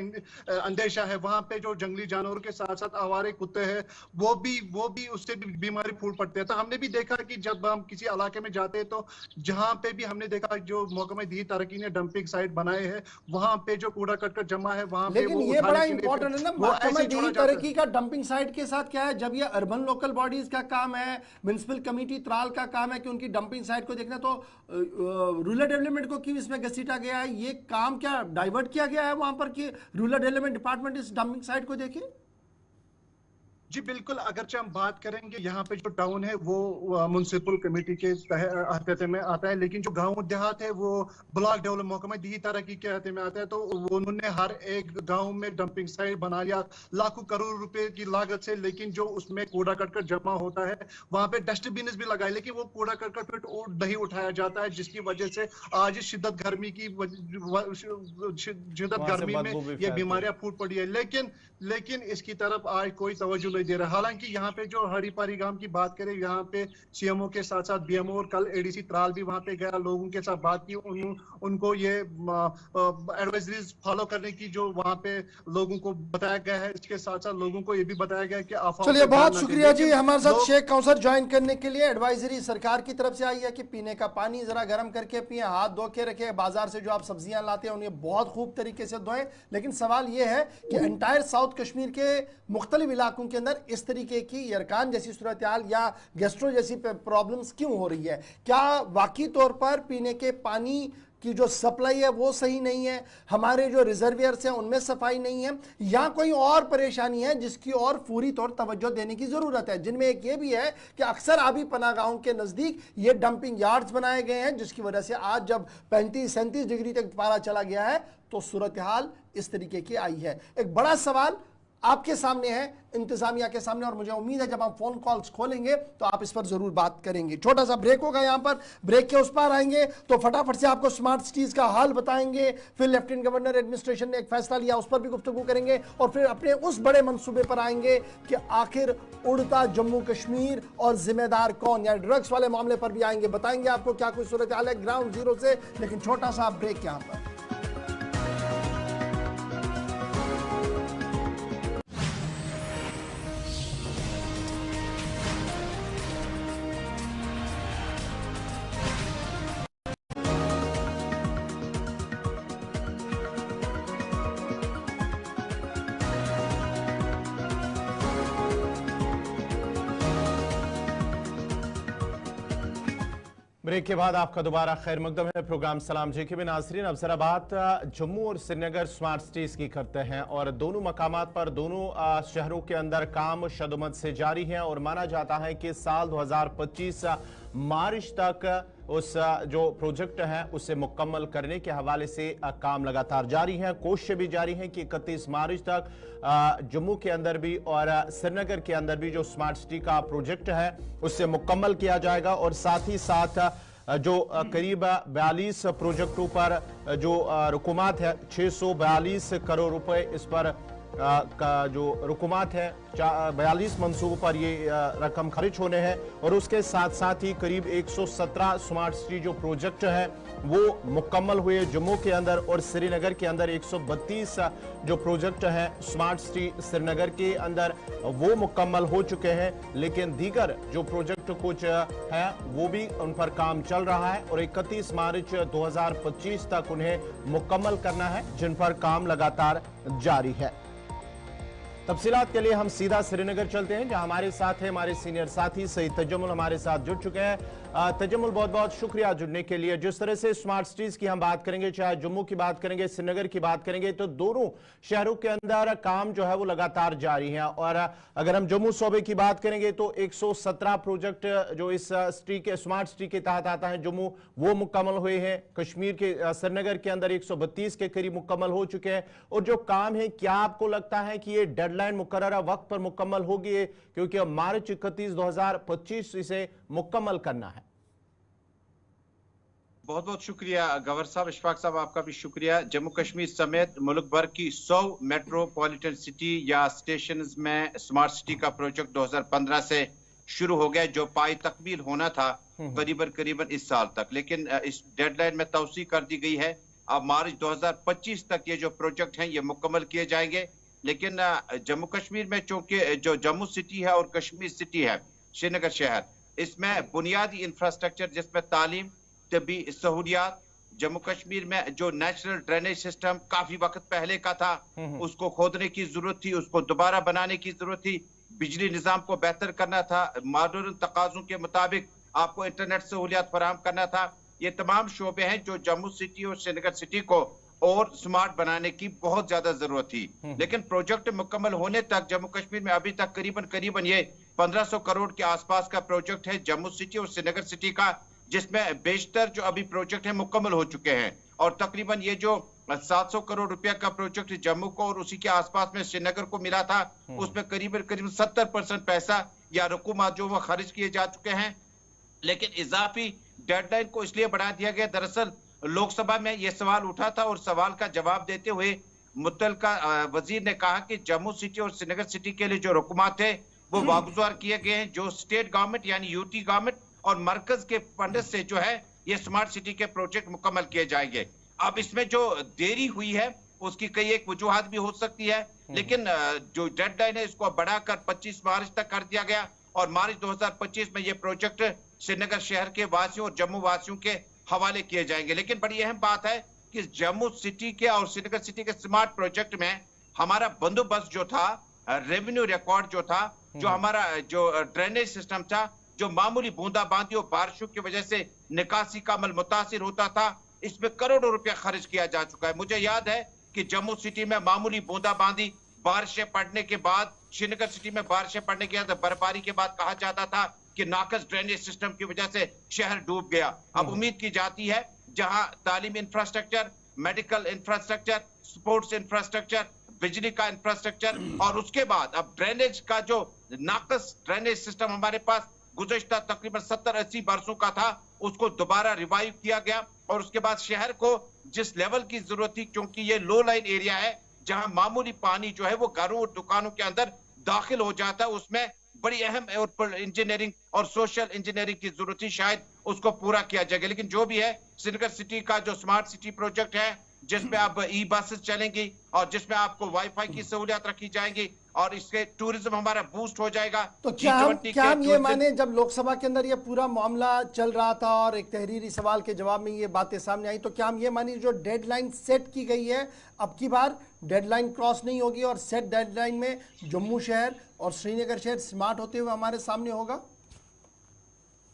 अंदेशा है। वहां पे जो जंगली जानवरों के साथ साथ आवारे कुत्ते हैं वो भी उससे भी बीमारी फूट पड़ते हैं। तो हमने भी देखा कि जब हम किसी इलाके में जाते हैं तो जहां पे भी हमने देखा जो महकमा दी तरक्की ने डंपिंग साइट बनाए हैं वहां पे जो कूड़ा करकट जमा है वहां पे लेकिन ये बड़ा इंपॉर्टेंट है ना, महकमा दी तरक्की का डंपिंग साइट के साथ क्या है, जब ये अर्बन लोकल बॉडीज का काम है, म्युनिसिपल कमेटी त्राल का काम है कि उनकी डंपिंग साइट को देखना, तो रूरल डेवलपमेंट को क्यों इसमें घसीटा गया है? ये काम क्या डाइवर्ट किया गया है वहां पर कि रूरल डेवलपमेंट डिपार्टमेंट इस डंपिंग साइट को देखे? जी बिल्कुल, अगरचे हम बात करेंगे यहाँ पे जो टाउन है वो म्युनिसिपल कमेटी के अहते में आता है, लेकिन जो गांव देहात है वो ब्लॉक डेवलप महकमा दी तरक्की के अहते में आता है। तो उन्होंने हर एक गांव में डंपिंग साइट बना लिया लाखों करोड़ रुपए की लागत से, लेकिन जो उसमें कूड़ा करकट जमा होता है वहां पे डस्टबिन भी लगाए, लेकिन वो कूड़ा करकट नहीं उठाया जाता है, जिसकी वजह से आज शिद्दत गर्मी में ये बीमारियां फूट पड़ी है। लेकिन इसकी तरफ आज कोई तवज्जो नहीं दे रहा। हालांकि यहाँ पे जो हरिपारी गांव की बात करें, यहाँ पे सीएमओ के साथ साथ बीएमओ और कल एडीसी त्राल भी वहां पे गया, लोगों के साथ बात की, उनको ये एडवाइजरीज फॉलो करने की जो वहां पे लोगों को बताया गया है। इसके साथ साथ लोगों को ये भी बताया गया कि आप चलिए, बहुत शुक्रिया जी हमारे साथ शेख कौसर ज्वाइन करने के लिए। एडवाइजरी सरकार की तरफ से आई है कि पीने का पानी जरा गर्म करके पिए, हाथ धो के रखे, बाजार से जो आप सब्जियां लाते हैं उन्हें बहुत खूब तरीके से धोएं। लेकिन सवाल यह है कि एंटायर साउथ कश्मीर के मुख्तलिफ इलाकों के अंदर इस तरीके की यरकान जैसी सूरत हाल या गैस्ट्रो जैसी प्रॉब्लम्स क्यों हो रही है? क्या वाकई तौर पर पीने के पानी की जो सप्लाई है वो सही नहीं है, हमारे जो रिजर्वियर्स हैं उनमें सफाई नहीं है, या कोई और परेशानी है जिसकी और पूरी तौर तवज्जो देने की जरूरत है? जिनमें एक ये भी है कि अक्सर आबी पनागाहों के नजदीक ये डंपिंग यार्ड्स बनाए गए हैं, जिसकी वजह से आज जब 35-37 डिग्री तक पारा चला गया है तो सूरत हाल इस तरीके की आई है। एक बड़ा सवाल आपके सामने है, इंतजामिया के सामने, और मुझे उम्मीद है जब हम फोन कॉल्स खोलेंगे तो आप इस पर जरूर बात करेंगे। छोटा सा ब्रेक होगा, यहां पर ब्रेक के उस पार आएंगे तो फटाफट से आपको स्मार्ट सिटीज का हाल बताएंगे, फिर लेफ्टिनेंट गवर्नर एडमिनिस्ट्रेशन ने एक फैसला लिया उस पर भी गुफ्तगू करेंगे, और फिर अपने उस बड़े मंसूबे पर आएंगे कि आखिर उड़ता जम्मू कश्मीर और जिम्मेदार कौन, या ड्रग्स वाले मामले पर भी आएंगे, बताएंगे आपको क्या कोई सूरत हाल है ग्राउंड जीरो से। लेकिन छोटा सा ब्रेक यहां पर। ब्रेक के बाद आपका दोबारा खैर मकदम है। प्रोग्राम सलाम जी के भी नाज़रीन, अब जरा बात जम्मू और श्रीनगर स्मार्ट सिटीज़ की करते हैं, और दोनों मकामात पर दोनों शहरों के अंदर काम शदुमत से जारी है, और माना जाता है कि साल 2025 मार्च तक उस जो प्रोजेक्ट है उसे मुकम्मल करने के हवाले से काम लगातार जारी है। कोशिशें भी जारी हैं कि 31 मार्च तक जम्मू के अंदर भी और श्रीनगर के अंदर भी जो स्मार्ट सिटी का प्रोजेक्ट है उससे मुकम्मल किया जाएगा, और साथ ही साथ जो करीब 42 प्रोजेक्टों पर जो रुकुमात है 642 करोड़ रुपए इस पर का जो रुकुमात है 42 मंसूबों पर ये रकम खर्च होने हैं, और उसके साथ साथ ही करीब 117 स्मार्ट सिटी जो प्रोजेक्ट है वो मुकम्मल हुए जम्मू के अंदर, और श्रीनगर के अंदर 132 जो प्रोजेक्ट है स्मार्ट सिटी श्रीनगर के अंदर वो मुकम्मल हो चुके हैं। लेकिन दीगर जो प्रोजेक्ट कुछ है वो भी उन पर काम चल रहा है, और 31 मार्च 2025 तक उन्हें मुकम्मल करना है, जिन पर काम लगातार जारी है। तफसीलात के लिए हम सीधा श्रीनगर चलते हैं, जहां हमारे साथ है हमारे सीनियर साथी सईद तजम्मुल हमारे साथ जुड़ चुके हैं। तजम्मुल, बहुत बहुत शुक्रिया जुड़ने के लिए। जिस तरह से स्मार्ट सिटीज की हम बात करेंगे, चाहे जम्मू की बात करेंगे श्रीनगर की बात करेंगे, तो दोनों शहरों के अंदर काम जो है वो लगातार जारी है। और अगर हम जम्मू सूबे की बात करेंगे तो 117 प्रोजेक्ट जो इस सिटी के स्मार्ट सिटी के तहत आता है जम्मू, वो मुकम्मल हुए हैं। कश्मीर के श्रीनगर के अंदर 132 के करीब मुकम्मल हो चुके हैं। और जो काम है, क्या आपको लगता है कि ये डेडलाइन मुकर्ररा वक्त पर मुकम्मल होगी, क्योंकि मार्च 31 2025 इसे मुकम्मल करना है? बहुत बहुत शुक्रिया गवर्नर साहब, इशफाक साहब आपका भी शुक्रिया। जम्मू कश्मीर समेत मुल्क भर की 100 मेट्रोपॉलिटन सिटी या स्टेशंस में स्मार्ट सिटी का प्रोजेक्ट 2015 से शुरू हो गया, जो पाई तकमील होना था करीबन इस साल तक, लेकिन इस डेडलाइन में तौसी कर दी गई है। अब मार्च 2025 तक ये जो प्रोजेक्ट हैं ये मुकम्मल किए जाएंगे। लेकिन जम्मू कश्मीर में चूंकि जो जम्मू सिटी है और कश्मीर सिटी है श्रीनगर शहर, इसमें बुनियादी इंफ्रास्ट्रक्चर जिसमें तालीम, तबी सहूलियात, जम्मू कश्मीर में जो नेशनल ड्रेनेज सिस्टम काफी वक्त पहले का था उसको खोदने की जरूरत थी, उसको दोबारा बनाने की जरूरत थी, बिजली निजाम को बेहतर करना था, मॉडर्न तकाजों के मुताबिक आपको इंटरनेट सहूलियात फराहम करना था। ये तमाम शोबे हैं जो जम्मू सिटी और श्रीनगर सिटी को और स्मार्ट बनाने की बहुत ज्यादा जरूरत थी। लेकिन प्रोजेक्ट मुकम्मल होने तक जम्मू कश्मीर में अभी तक करीबन ये 1500 करोड़ के आसपास का प्रोजेक्ट है जम्मू सिटी और श्रीनगर सिटी का, जिसमें बेशतर जो अभी प्रोजेक्ट है मुकम्मल हो चुके हैं। और तकरीबन ये जो 700 करोड़ रुपया का प्रोजेक्ट जम्मू को और उसी के आसपास में श्रीनगर को मिला था, उसमें करीबन 70% पैसा या रकूमात जो वो खर्च किए जा चुके हैं। लेकिन इजाफी डेडलाइन को इसलिए बढ़ा दिया गया, दरअसल लोकसभा में यह सवाल उठा था और सवाल का जवाब देते हुए मुतल्लिका वजीर ने कहा कि जम्मू सिटी और श्रीनगर सिटी के लिए जो रकूमात थे वो वागुजार किए गए हैं, जो स्टेट गवर्नमेंट यानी यूटी गवर्नमेंट और मरकज के फंड से जो है ये स्मार्ट सिटी के प्रोजेक्ट मुकम्मल किए जाएंगे। अब इसमें जो देरी हुई है उसकी कई एक वजूहात भी हो सकती है, लेकिन जो डेडलाइन है इसको बढ़ाकर 25 मार्च तक कर दिया गया और मार्च 2025 में ये प्रोजेक्ट श्रीनगर शहर के वासियों और जम्मू वासियों के हवाले किए जाएंगे। लेकिन बड़ी अहम बात है कि जम्मू सिटी के और श्रीनगर सिटी के स्मार्ट प्रोजेक्ट में हमारा बंदोबस्त जो था, रेवेन्यू रिकॉर्ड जो था, जो हमारा जो ड्रेनेज सिस्टम था, जो मामूली बूंदाबांदी और बारिशों की वजह से निकासी का अमल मुतासिर होता था, इसमें करोड़ों रुपया खर्च किया जा चुका है। मुझे याद है कि जम्मू सिटी में मामूली बूंदाबांदी बारिशें पड़ने के बाद, श्रीनगर सिटी में बारिशें पड़ने के बाद, बर्फबारी के बाद कहा जाता था कि नाकस ड्रेनेज सिस्टम की वजह से शहर डूब गया। अब उम्मीद की जाती है जहां तालीम infrastructure, medical infrastructure, sports infrastructure, बिजली का इंफ्रास्ट्रक्चर और उसके बाद अब ड्रेनेज का जो नाकस ड्रेनेज सिस्टम हमारे पास गुज़श्ता तकरीबन 70-80 बरसों का था, उसको दोबारा रिवाइव किया गया और उसके बाद शहर को जिस लेवल की जरूरत थी, क्योंकि ये लो लाइन एरिया है जहां मामूली पानी जो है वो घरों और दुकानों के अंदर दाखिल हो जाता है, उसमें बड़ी अहम और इंजीनियरिंग और सोशल इंजीनियरिंग की जरूरत थी, शायद उसको पूरा किया जाएगा। लेकिन जो भी है, श्रीनगर सिटी का जो स्मार्ट सिटी प्रोजेक्ट है जिसमें अब ई बसेस चलेंगी और जिसमें आपको वाईफाई की सहूलियत रखी जाएंगी और इसके टूरिज्म हमारा बूस्ट हो जाएगा। तो क्या हम ये माने, जब लोकसभा के अंदर ये पूरा मामला चल रहा था और एक तहरीरी सवाल के जवाब में ये बातें सामने आई, तो क्या हम ये माने जो डेडलाइन सेट की गई है अब की बार डेडलाइन क्रॉस नहीं होगी और सेट डेडलाइन में जम्मू शहर और श्रीनगर शहर स्मार्ट होते हुए हमारे सामने होगा?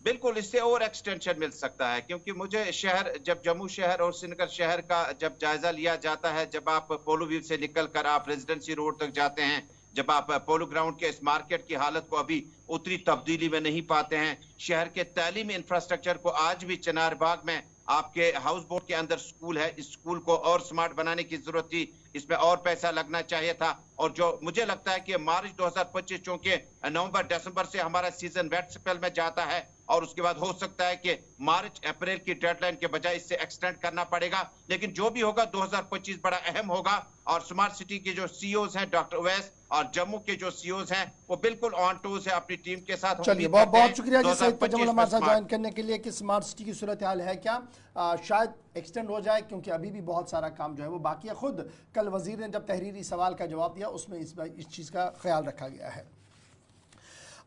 बिल्कुल, इससे और एक्सटेंशन मिल सकता है, क्योंकि मुझे शहर, जब जम्मू शहर और श्रीनगर शहर का जब जायजा लिया जाता है, जब आप पोलो व्यू से निकलकर आप रेजिडेंसी रोड तक जाते हैं, जब आप पोलो ग्राउंड के इस मार्केट की हालत को अभी उतनी तब्दीली में नहीं पाते हैं, शहर के तालीमी इंफ्रास्ट्रक्चर को आज भी चिनार बाग में आपके हाउस बोट के अंदर स्कूल है, इस स्कूल को और स्मार्ट बनाने की जरूरत थी, इसमें और पैसा लगना चाहिए था। और जो मुझे लगता है कि मार्च 2025 चूंकि नवंबर दिसंबर से हमारा सीजन वेट स्पेल में जाता है और उसके बाद हो सकता है कि मार्च अप्रैल की डेडलाइन के बजाय इससे एक्सटेंड करना पड़ेगा। लेकिन जो भी होगा 2025 बड़ा अहम होगा और स्मार्ट सिटी के जो सीईओज हैं डॉक्टर उवैस और जम्मू के जो सीईओज हैं वो बिल्कुल ऑन टूज है अपनी टीम के साथ। चलिए, बहुत बहुत शुक्रिया जी सईद तजम्मुल हमारे साथ ज्वाइन करने के लिए कि स्मार्ट सिटी की सूरत हाल है क्या, शायद एक्सटेंड हो जाए क्योंकि अभी भी बहुत सारा काम जो है वो बाकी है। खुद कल वजीर ने जब तहरीरी सवाल का जवाब दिया उसमें इस चीज़ का ख्याल रखा गया है।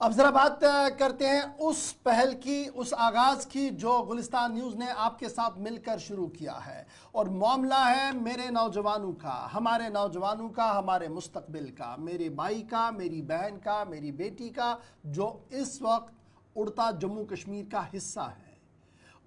अब जरा बात करते हैं उस पहल की, उस आगाज़ की जो गुलिस्तान न्यूज़ ने आपके साथ मिलकर शुरू किया है और मामला है मेरे नौजवानों का, हमारे नौजवानों का, हमारे मुस्तकबिल का, मेरे भाई का, मेरी बहन का, मेरी बेटी का, जो इस वक्त उड़ता जम्मू कश्मीर का हिस्सा है।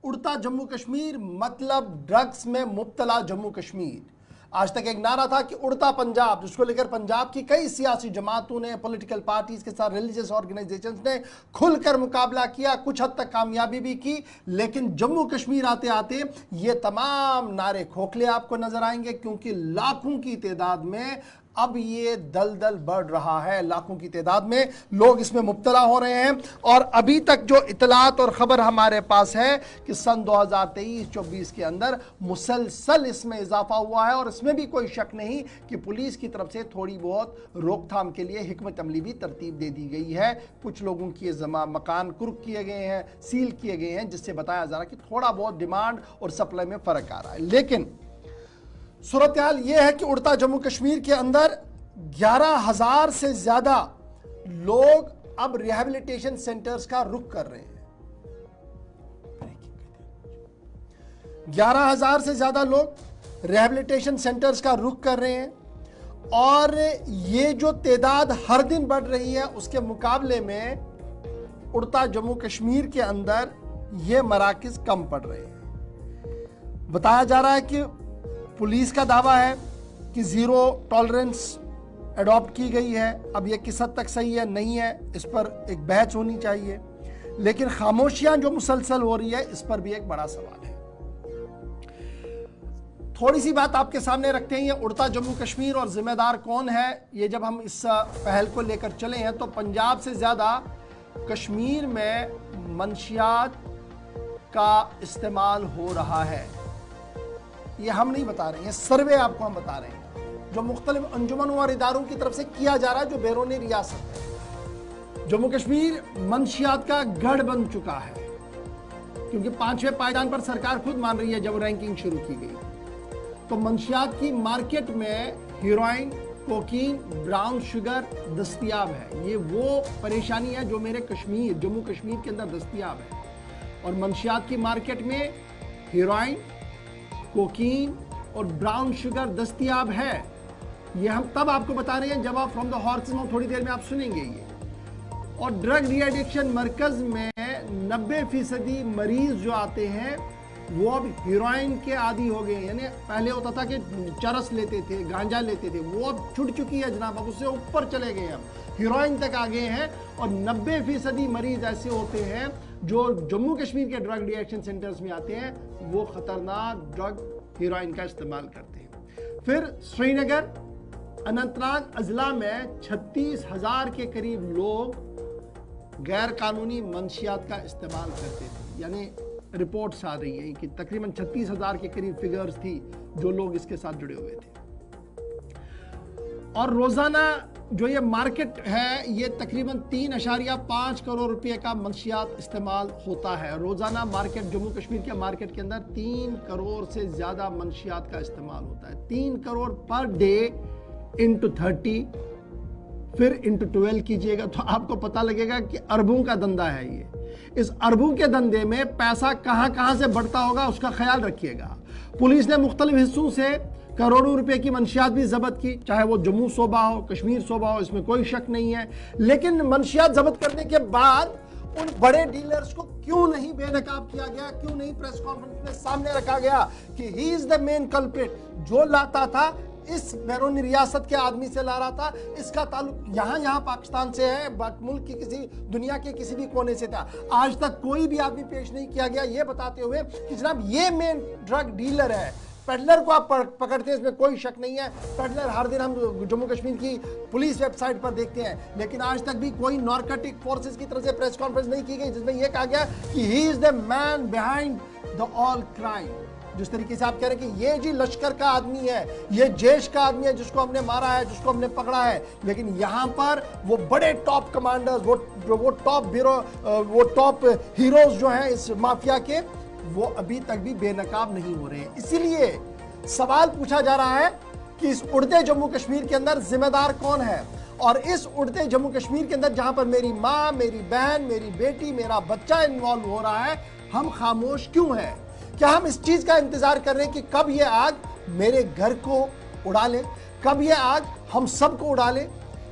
उड़ता जम्मू कश्मीर मतलब ड्रग्स में मुब्तला जम्मू कश्मीर। आज तक एक नारा था कि उड़ता पंजाब, जिसको लेकर पंजाब की कई सियासी जमातों ने, पॉलिटिकल पार्टीज के साथ रिलीजियस ऑर्गेनाइजेशंस ने खुलकर मुकाबला किया, कुछ हद तक कामयाबी भी की। लेकिन जम्मू कश्मीर आते आते ये तमाम नारे खोखले आपको नजर आएंगे, क्योंकि लाखों की तादाद में अब ये दलदल बढ़ रहा है, लाखों की तादाद में लोग इसमें मुब्तला हो रहे हैं। और अभी तक जो इतलात और खबर हमारे पास है कि सन 2023-24 के अंदर मुसलसल इसमें इजाफा हुआ है, और इसमें भी कोई शक नहीं कि पुलिस की तरफ से थोड़ी बहुत रोकथाम के लिए हिकमत अमली भी तरतीब दे दी गई है। कुछ लोगों के मकान कुर्क किए गए हैं, सील किए गए हैं, जिससे बताया जा रहा है कि थोड़ा बहुत डिमांड और सप्लाई में फर्क आ रहा है। लेकिन सूरत हाल यह है कि उड़ता जम्मू कश्मीर के अंदर 11,000 से ज्यादा लोग अब रिहैबिलिटेशन सेंटर्स का रुख कर रहे हैं। 11,000 से ज्यादा लोग रिहैबिलिटेशन सेंटर्स का रुख कर रहे हैं, और ये जो तादाद हर दिन बढ़ रही है उसके मुकाबले में उड़ता जम्मू कश्मीर के अंदर ये मराकज कम पड़ रहे हैं। बताया जा रहा है कि पुलिस का दावा है कि जीरो टॉलरेंस अडॉप्ट की गई है। अब यह किस हद तक सही है नहीं है, इस पर एक बहस होनी चाहिए, लेकिन खामोशियां जो मुसलसल हो रही है इस पर भी एक बड़ा सवाल है। थोड़ी सी बात आपके सामने रखते हैं, ये उड़ता जम्मू कश्मीर और जिम्मेदार कौन है। ये जब हम इस पहल को लेकर चले हैं तो पंजाब से ज़्यादा कश्मीर में मंशियात का इस्तेमाल हो रहा है। ये हम नहीं बता रहे हैं, ये सर्वे आपको हम बता रहे हैं जो मुख्तलिफ अंजुमनों और इदारों की तरफ से किया जा रहा है, जो बैरूनी रियासत है। जम्मू कश्मीर मंशियात का गढ़ बन चुका है, क्योंकि 5वें पायदान पर सरकार खुद मान रही है जब रैंकिंग शुरू की गई। तो मंशियात की मार्केट में हीरोइन, कोकीन, ब्राउन शुगर दस्तयाब है। ये वो परेशानी है जो मेरे जम्मू कश्मीर के अंदर दस्तयाब है। और मंशियात की मार्केट में हीरोइन, कोकीन और ब्राउन शुगर दस्तयाब है। ये हम तब आपको बता रहे हैं जब आप फ्रॉम द हॉर्सेस में, थोड़ी देर में आप सुनेंगे ये। और ड्रग री एडिक्शन मरकज में 90% मरीज जो आते हैं वो अब हीरोइन के आदी हो गए। यानी पहले होता था कि चरस लेते थे, गांजा लेते थे, वो अब छुट चुकी है जनाब, अब उससे ऊपर चले गए, हम हीरोइन तक आ गए हैं। और 90% मरीज ऐसे होते हैं जो जम्मू कश्मीर के ड्रग रिएक्शन सेंटर्स में आते हैं, वो खतरनाक ड्रग हीरोइन का इस्तेमाल करते हैं। फिर श्रीनगर, अनंतनाग अजला में 36,000 के करीब लोग गैर कानूनी मंशियात का इस्तेमाल करते थे। यानी रिपोर्ट्स आ रही है कि तकरीबन 36,000 के करीब फिगर्स थी जो लोग इसके साथ जुड़े हुए थे। और रोजाना जो ये मार्केट है ये तकरीबन 3.5 करोड़ रुपए का मंशियात इस्तेमाल होता है। रोजाना मार्केट, जम्मू कश्मीर के मार्केट के अंदर 3 करोड़ से ज्यादा मंशियात का इस्तेमाल होता है। 3 करोड़ पर डे इंटू 30 फिर इंटू 12 कीजिएगा तो आपको पता लगेगा कि अरबों का धंधा है ये। इस अरबों के धंधे में पैसा कहां से बढ़ता होगा उसका ख्याल रखिएगा। पुलिस ने मुख्तलिफ हिस्सों से करोड़ों रुपए की मंशियात भी जब्त की, चाहे वो जम्मू सूबा हो, कश्मीर सूबा हो, इसमें कोई शक नहीं है। लेकिन मंशियात जब्त करने के बाद उन बड़े डीलर्स को क्यों नहीं बेनकाब किया गया, क्यों नहीं प्रेस कॉन्फ्रेंस में सामने रखा गया कि he is the main culprit. जो लाता था इस बैरूनी रियासत के आदमी से ला रहा था, इसका ताल्लुक यहाँ पाकिस्तान से है, मुल्क की किसी, दुनिया के किसी भी कोने से था। आज तक कोई भी आदमी पेश नहीं किया गया ये बताते हुए कि जनाब ये मेन ड्रग डीलर है। पेडलर को आप पकड़ते हैं, इसमें कोई शक नहीं है। पेडलर हर दिन हम जम्मू कश्मीर की पुलिस वेबसाइट पर देखते हैं, लेकिन आज तक भी कोई नारकोटिक फोर्सेस की तरफ से प्रेस कॉन्फ्रेंस नहीं की गई जिसमें यह कहा गया कि he is the man behind the all crime. जिस तरीके से आप कह रहे हैं कि ये जी लश्कर का आदमी है, ये जैश का आदमी है जिसको हमने मारा है, जिसको हमने पकड़ा है, लेकिन यहाँ पर वो बड़े टॉप कमांडर्स, वो टॉप ब्यूरो, वो टॉप हीरोज जो हैं इस माफिया के, वो अभी तक भी बेनकाब नहीं हो रहे हैं। इसीलिए सवाल पूछा जा रहा है कि इस उड़ते जम्मू कश्मीर के अंदर जिम्मेदार कौन है। और इस उड़ते जम्मू कश्मीर के अंदर जहां पर मेरी माँ, मेरी बहन, मेरी बेटी, मेरा बच्चा इन्वॉल्व हो रहा है, हम खामोश क्यों हैं? क्या हम इस चीज का इंतजार कर रहे हैं कि कब ये आग मेरे घर को उड़ा ले, कब ये आग हम सबको उड़ा ले?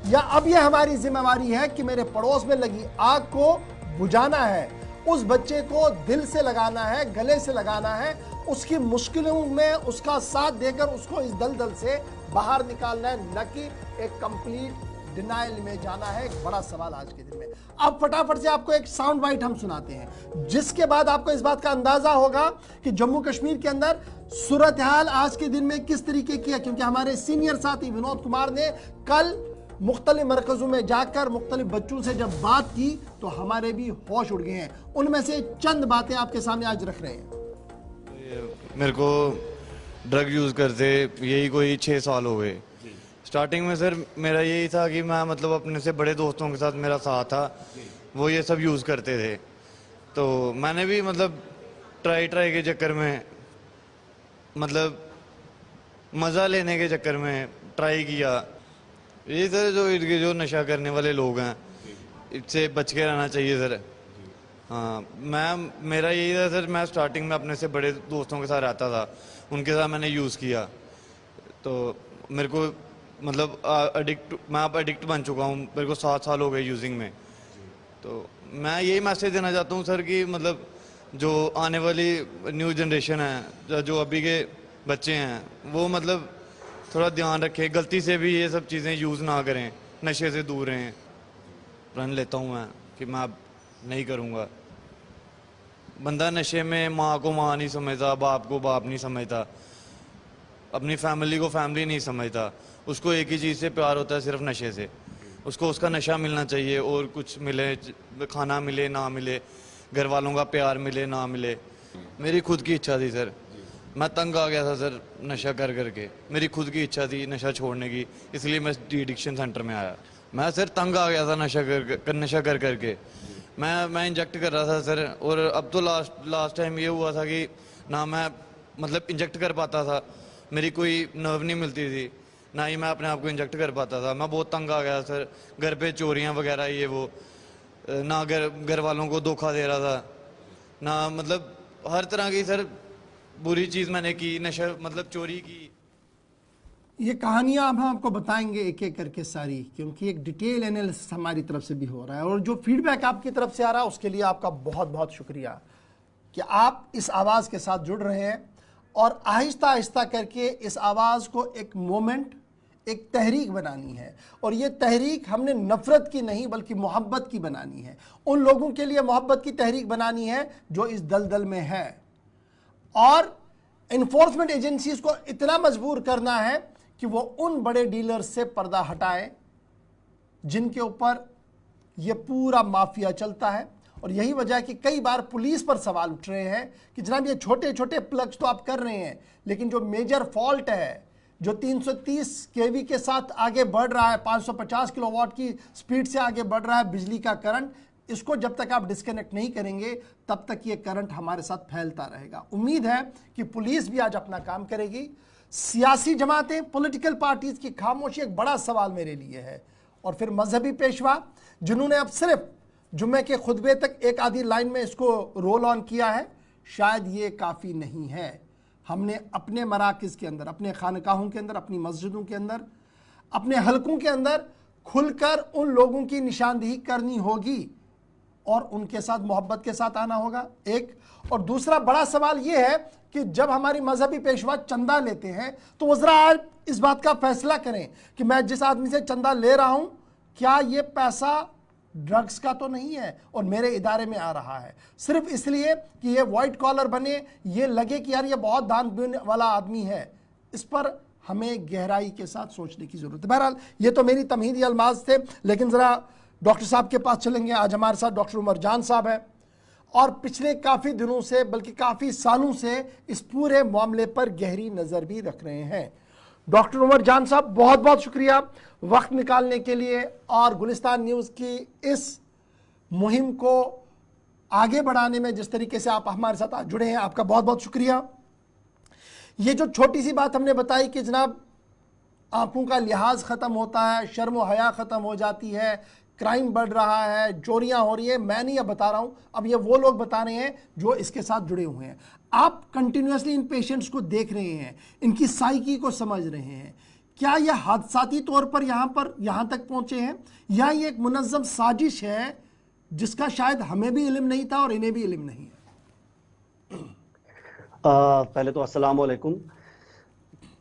या अब ये हमारी जिम्मेवारी है कि मेरे पड़ोस में लगी आग को बुझाना है, उस बच्चे को दिल से लगाना है, गले से लगाना है, उसकी मुश्किलों में उसका साथ देकर उसको इस दलदल से बाहर निकालना है, न कि एक कंप्लीट डिनाइल में जाना है। एक बड़ा सवाल आज के दिन में। अब फटाफट से आपको एक साउंड बाइट हम सुनाते हैं, जिसके बाद आपको इस बात का अंदाजा होगा कि जम्मू कश्मीर के अंदर सूरत हाल आज के दिन में किस तरीके की है, क्योंकि हमारे सीनियर साथी विनोद कुमार ने कल मुख्तलिफ मरकज़ों में जाकर मुख्तलिफ बच्चों से जब बात की तो हमारे भी होश उड़ गए हैं। उनमें से चंद बातें आपके सामने आज रख रहे हैं। मेरे को ड्रग यूज़ करते यही कोई 6 साल हो गए। स्टार्टिंग में सर मेरा यही था कि मैं मतलब अपने से बड़े दोस्तों के साथ मेरा साथ था, वो ये सब यूज़ करते थे, तो मैंने भी मतलब ट्राई के चक्कर में मतलब मज़ा लेने के चक्कर में ट्राई किया। ये सर जो इनके जो नशा करने वाले लोग हैं इससे बच के रहना चाहिए सर। हाँ, मेरा यही था सर, मैं स्टार्टिंग में अपने से बड़े दोस्तों के साथ रहता था, उनके साथ मैंने यूज़ किया तो मेरे को मतलब मैं अब एडिक्ट बन चुका हूँ। मेरे को 7 साल हो गए यूजिंग में। तो मैं यही मैसेज देना चाहता हूँ सर कि मतलब जो आने वाली न्यू जनरेशन है, जो अभी के बच्चे हैं, वो मतलब थोड़ा ध्यान रखें, गलती से भी ये सब चीज़ें यूज़ ना करें, नशे से दूर रहें। प्रण लेता हूँ मैं कि मैं अब नहीं करूँगा। बंदा नशे में माँ को माँ नहीं समझता, बाप को बाप नहीं समझता, अपनी फैमिली को फैमिली नहीं समझता। उसको एक ही चीज़ से प्यार होता है, सिर्फ नशे से। उसको उसका नशा मिलना चाहिए, और कुछ मिले, खाना मिले ना मिले, घर वालों का प्यार मिले ना मिले। मेरी खुद की इच्छा थी सर, मैं तंग आ गया था सर नशा कर करके। मेरी खुद की इच्छा थी नशा छोड़ने की, इसलिए मैं डी एडिक्शन सेंटर में आया। मैं सर तंग आ गया था नशा कर करके। मैं इंजेक्ट कर रहा था सर, और अब तो लास्ट टाइम ये हुआ था कि ना मैं मतलब इंजेक्ट कर पाता था, मेरी कोई नर्व नहीं मिलती थी, ना ही मैं अपने आप को इंजेक्ट कर पाता था। मैं बहुत तंग आ गया सर। घर पे चोरियां वगैरह ये वो, ना घर वालों को धोखा दे रहा था, ना मतलब हर तरह की सर बुरी चीज़ मैंने की, नशा मतलब चोरी की। ये कहानियां अब हम आपको बताएंगे एक एक करके सारी, क्योंकि एक डिटेल एनालिसिस हमारी तरफ से भी हो रहा है, और जो फीडबैक आपकी तरफ से आ रहा है उसके लिए आपका बहुत बहुत शुक्रिया कि आप इस आवाज़ के साथ जुड़ रहे हैं, और आहिस्ता आहिस्ता करके इस आवाज़ को एक मोमेंट, एक तहरीक बनानी है। और ये तहरीक हमने नफ़रत की नहीं बल्कि मोहब्बत की बनानी है। उन लोगों के लिए मोहब्बत की तहरीक बनानी है जो इस दलदल में है, और इन्फोर्समेंट एजेंसीज को इतना मजबूर करना है कि वो उन बड़े डीलर्स से पर्दा हटाए जिनके ऊपर ये पूरा माफिया चलता है। और यही वजह है कि कई बार पुलिस पर सवाल उठ रहे हैं कि जनाब ये छोटे छोटे प्लग्स तो आप कर रहे हैं, लेकिन जो मेजर फॉल्ट है, जो 330 केवी के साथ आगे बढ़ रहा है, 550 किलोवाट की स्पीड से आगे बढ़ रहा है बिजली का करंट, इसको जब तक आप डिस्कनेक्ट नहीं करेंगे तब तक ये करंट हमारे साथ फैलता रहेगा। उम्मीद है कि पुलिस भी आज अपना काम करेगी। सियासी जमातें, पॉलिटिकल पार्टीज की खामोशी एक बड़ा सवाल मेरे लिए है, और फिर मजहबी पेशवा जिन्होंने अब सिर्फ जुम्मे के खुतबे तक एक आधी लाइन में इसको रोल ऑन किया है, शायद ये काफ़ी नहीं है। हमने अपने मराकज़ के अंदर, अपने खानकाहों के अंदर, अपनी मस्जिदों के अंदर, अपने हलकों के अंदर खुलकर उन लोगों की निशानदेही करनी होगी और उनके साथ मोहब्बत के साथ आना होगा, एक। और दूसरा बड़ा सवाल यह है कि जब हमारी मजहबी पेशवा चंदा लेते हैं तो वो ज़रा आज इस बात का फैसला करें कि मैं जिस आदमी से चंदा ले रहा हूं, क्या ये पैसा ड्रग्स का तो नहीं है और मेरे इदारे में आ रहा है सिर्फ इसलिए कि ये वाइट कॉलर बने, ये लगे कि यार ये बहुत दान देने वाला आदमी है। इस पर हमें गहराई के साथ सोचने की जरूरत है। बहरहाल ये तो मेरी तमहीदी अल्माज थे, लेकिन ज़रा डॉक्टर साहब के पास चलेंगे। आज हमारे साथ डॉक्टर उमर जान साहब हैं, और पिछले काफ़ी दिनों से बल्कि काफ़ी सालों से इस पूरे मामले पर गहरी नज़र भी रख रहे हैं। डॉक्टर उमर जान साहब, बहुत बहुत शुक्रिया वक्त निकालने के लिए, और गुलिस्तान न्यूज़ की इस मुहिम को आगे बढ़ाने में जिस तरीके से आप हमारे साथ आज जुड़े हैं, आपका बहुत बहुत शुक्रिया। ये जो छोटी सी बात हमने बताई कि जनाब आंखों का लिहाज ख़त्म होता है, शर्म व हया ख़त्म हो जाती है, क्राइम बढ़ रहा है, चोरियां हो रही है, मैं नहीं अब बता रहा हूं, अब ये वो लोग बता रहे हैं जो इसके साथ जुड़े हुए हैं। आप कंटिन्यूसली इन पेशेंट्स को देख रहे हैं, इनकी साइकी को समझ रहे हैं। क्या यह हादसाती तौर पर यहाँ तक पहुंचे हैं, या ये एक मुनज़्ज़म साजिश है जिसका शायद हमें भी इल्म नहीं था और इन्हें भी इल्म नहीं है? पहले तो अस्सलाम वालेकुम।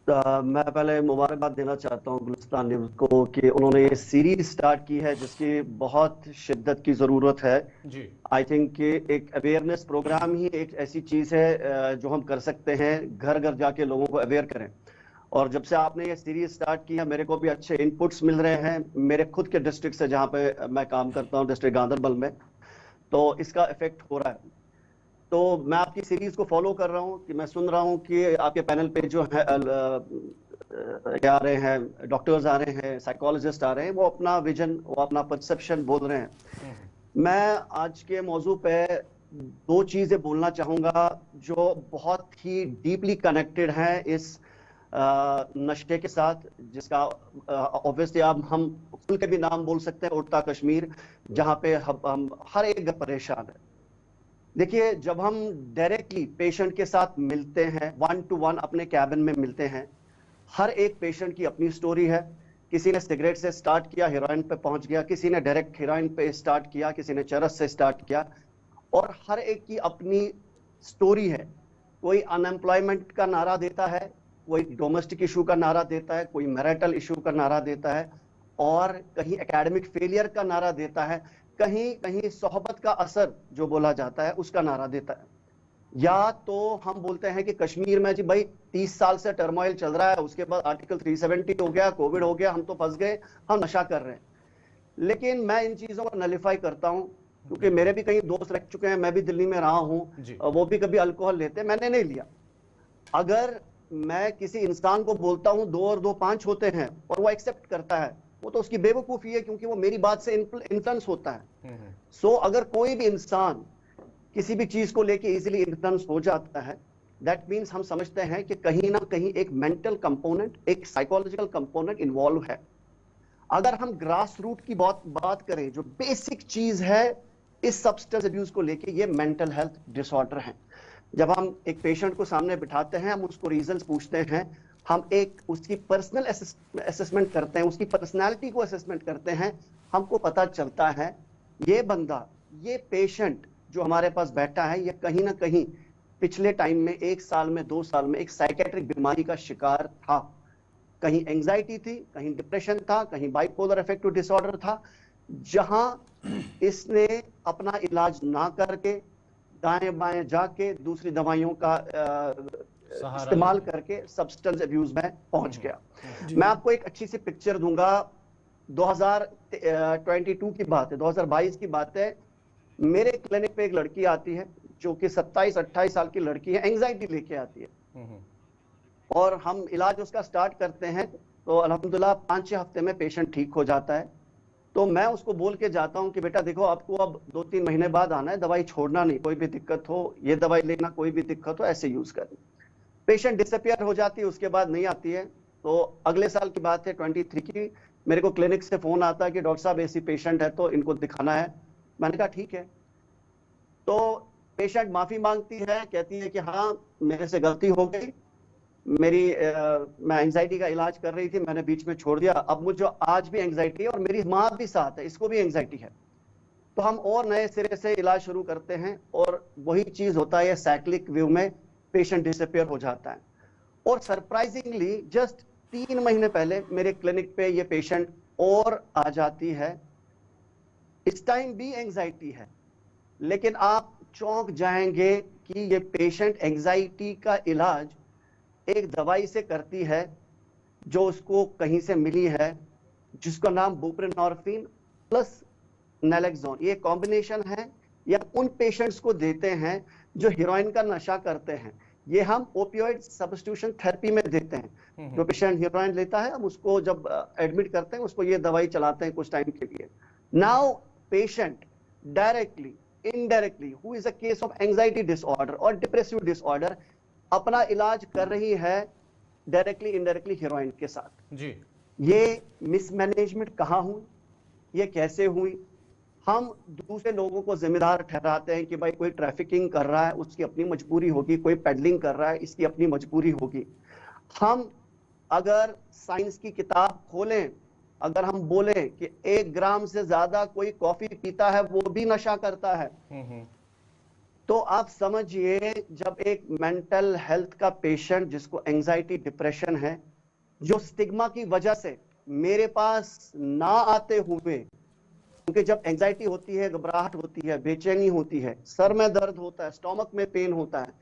मैं पहले मुबारकबाद देना चाहता हूँ गुलिस्तान न्यूज़ को कि उन्होंने ये सीरीज स्टार्ट की है जिसकी बहुत शिद्दत की ज़रूरत है। जी आई थिंक कि एक अवेयरनेस प्रोग्राम ही एक ऐसी चीज़ है जो हम कर सकते हैं, घर घर जाके लोगों को अवेयर करें। और जब से आपने ये सीरीज स्टार्ट किया मेरे को भी अच्छे इनपुट्स मिल रहे हैं मेरे खुद के डिस्ट्रिक्ट से, जहाँ पे मैं काम करता हूँ, डिस्ट्रिक्ट गांधरबल में, तो इसका इफेक्ट हो रहा है। तो मैं आपकी सीरीज को फॉलो कर रहा हूँ कि मैं सुन रहा हूँ कि आपके पैनल पे जो है आ रहे हैं, डॉक्टर्स आ रहे हैं, साइकोलॉजिस्ट आ रहे हैं, वो अपना विजन, वो अपना परसेप्शन बोल रहे हैं। मैं आज के मौजू पे दो चीजें बोलना चाहूंगा जो बहुत ही डीपली कनेक्टेड है इस नशे के साथ, जिसका ऑब्वियसली आप हम खुल के भी नाम बोल सकते हैं, उड़ता कश्मीर, जहां पे हम हर एक परेशान है। देखिए, जब हम डायरेक्टली पेशेंट के साथ मिलते हैं, 1 to 1 अपने कैबिन में मिलते हैं, हर एक पेशेंट की अपनी स्टोरी है। किसी ने सिगरेट से स्टार्ट किया, हेरोइन पे पहुंच गया, किसी ने डायरेक्ट हेरोइन पे स्टार्ट किया, किसी ने चरस से स्टार्ट किया, और हर एक की अपनी स्टोरी है। कोई अनएम्प्लॉयमेंट का नारा देता है, कोई डोमेस्टिक इशू का नारा देता है, कोई मैरिटल इशू का नारा देता है, और कहीं एकेडमिक फेलियर का नारा देता है, कहीं कहीं सोहबत का असर जो बोला जाता है उसका नारा देता है। या तो हम बोलते हैं कि कश्मीर में जी भाई 30 साल से टर्मोइल चल रहा है, उसके बाद आर्टिकल 370 हो गया, कोविड हो गया, हम तो फंस गए, हम नशा कर रहे हैं। लेकिन मैं इन चीजों को नलिफाई करता हूं, क्योंकि मेरे भी कई दोस्त रह चुके हैं, मैं भी दिल्ली में रहा हूं, वो भी कभी अल्कोहल लेते, मैंने नहीं लिया। अगर मैं किसी इंसान को बोलता हूं 2 और 2 5 होते हैं और वो एक्सेप्ट करता है, वो तो उसकी बेवकूफी है, क्योंकि वो मेरी बात से इन्फ्लुएंस होता है। सो अगर कोई भी इंसान किसी भी चीज को लेके इजीली इन्फ्लुएंस हो जाता है, दैट मीन्स हम समझते हैं कि कहीं ना कहीं एक मेंटल कंपोनेंट, एक साइकोलॉजिकल कंपोनेंट इन्वॉल्व है। अगर हम ग्रास रूट की बात करें, जो बेसिक चीज है इस सब्सटेंस अब्यूज को लेके, ये मेंटल हेल्थ डिसऑर्डर है। जब हम एक पेशेंट को सामने बिठाते हैं, हम उसको रीजंस पूछते हैं, हम एक उसकी पर्सनल असेसमेंट करते हैं, उसकी पर्सनालिटी को असेसमेंट करते हैं, हमको पता चलता है ये बंदा, ये पेशेंट जो हमारे पास बैठा है, ये कहीं ना कहीं पिछले टाइम में 1 साल में 2 साल में एक साइकेट्रिक बीमारी का शिकार था। कहीं एंजाइटी थी, कहीं डिप्रेशन था, कहीं बाइपोलर अफेक्टिव डिसऑर्डर था, जहां इसने अपना इलाज ना करके दाएं बाएं जाके दूसरी दवाइयों का इस्तेमाल करके सब्सटेंस अब्यूज में पहुंच गया। मैं आपको एक अच्छी सी पिक्चर दूंगा। 2022 की बात है, 2022 की बात है। मेरे क्लिनिक पे एक लड़की आती है जो कि 27-28 साल की लड़की है, एंजाइटी लेके आती है, और हम इलाज उसका स्टार्ट करते हैं तो अल्हम्दुलिल्लाह 5-6 हफ्ते में पेशेंट ठीक हो जाता है। तो मैं उसको बोल के जाता हूं कि बेटा देखो, आपको अब 2-3 महीने बाद आना है, दवाई छोड़ना नहीं, कोई भी दिक्कत हो ये दवाई लेना, कोई भी दिक्कत हो ऐसे यूज करना। पेशेंट डिसअपियर हो जाती है, उसके बाद नहीं आती है। तो अगले साल की बात है 23 की, मेरे को क्लिनिक से फोन आता है कि डॉक्टर साहब ऐसी पेशेंट है तो इनको दिखाना है। मैंने कहा ठीक है। तो पेशेंट माफी मांगती है, कहती है कि हाँ मेरे से गलती हो गई, मैं एंजाइटी का इलाज कर रही थी, मैंने बीच में छोड़ दिया, अब मुझे आज भी एंजाइटी है और मेरी माँ भी साथ है, इसको भी एंजाइटी है। तो हम और नए सिरे से इलाज शुरू करते हैं, और वही चीज होता है साइक्लिक व्यू में, पेशेंट डिसअपियर हो जाता है। और सरप्राइजिंगली जस्ट 3 महीने पहले मेरे क्लिनिक पे ये पेशेंट और आ जाती है, इस टाइम भी एंजाइटी है, लेकिन आप चौंक जाएंगे कि ये पेशेंट एंजाइटी का इलाज एक दवाई से करती है जो उसको कहीं से मिली है, जिसका नाम बुप्रेनॉर्फिन प्लस नैलेक्सोन, ये कॉम्बिनेशन है। या उन पेशेंट्स को देते हैं जो हेरोइन का नशा करते हैं, ये हम ओपियोइड सब्स्टिट्यूशन थेरेपी में देते हैं। जो पेशेंट हेरोइन लेता है, हम उसको जब एडमिट करते हैं, उसको ये दवाई चलाते हैं कुछ टाइम के लिए। Now patient directly indirectly, who is a case of anxiety disorder और डिप्रेसिव डिसऑर्डर, अपना इलाज कर रही है डायरेक्टली इनडायरेक्टली हेरोइन के साथ जी। ये मिसमैनेजमेंट कहाँ हुई, ये कैसे हुई? हम दूसरे लोगों को जिम्मेदार ठहराते हैं कि भाई कोई ट्रैफिकिंग कर रहा है, उसकी अपनी मजबूरी होगी, कोई पेडलिंग कर रहा है, इसकी अपनी मजबूरी होगी। हम अगर साइंस की किताब खोलें, अगर हम बोले कि 1 ग्राम से ज्यादा कोई कॉफी पीता है वो भी नशा करता है, तो आप समझिए, जब एक मेंटल हेल्थ का पेशेंट जिसको एंजाइटी डिप्रेशन है, जो स्टिग्मा की वजह से मेरे पास ना आते हुए, क्योंकि जब एंजाइटी होती है, घबराहट होती है, बेचैनी होती है, सर में दर्द होता है, स्टोमक में पेन होता है,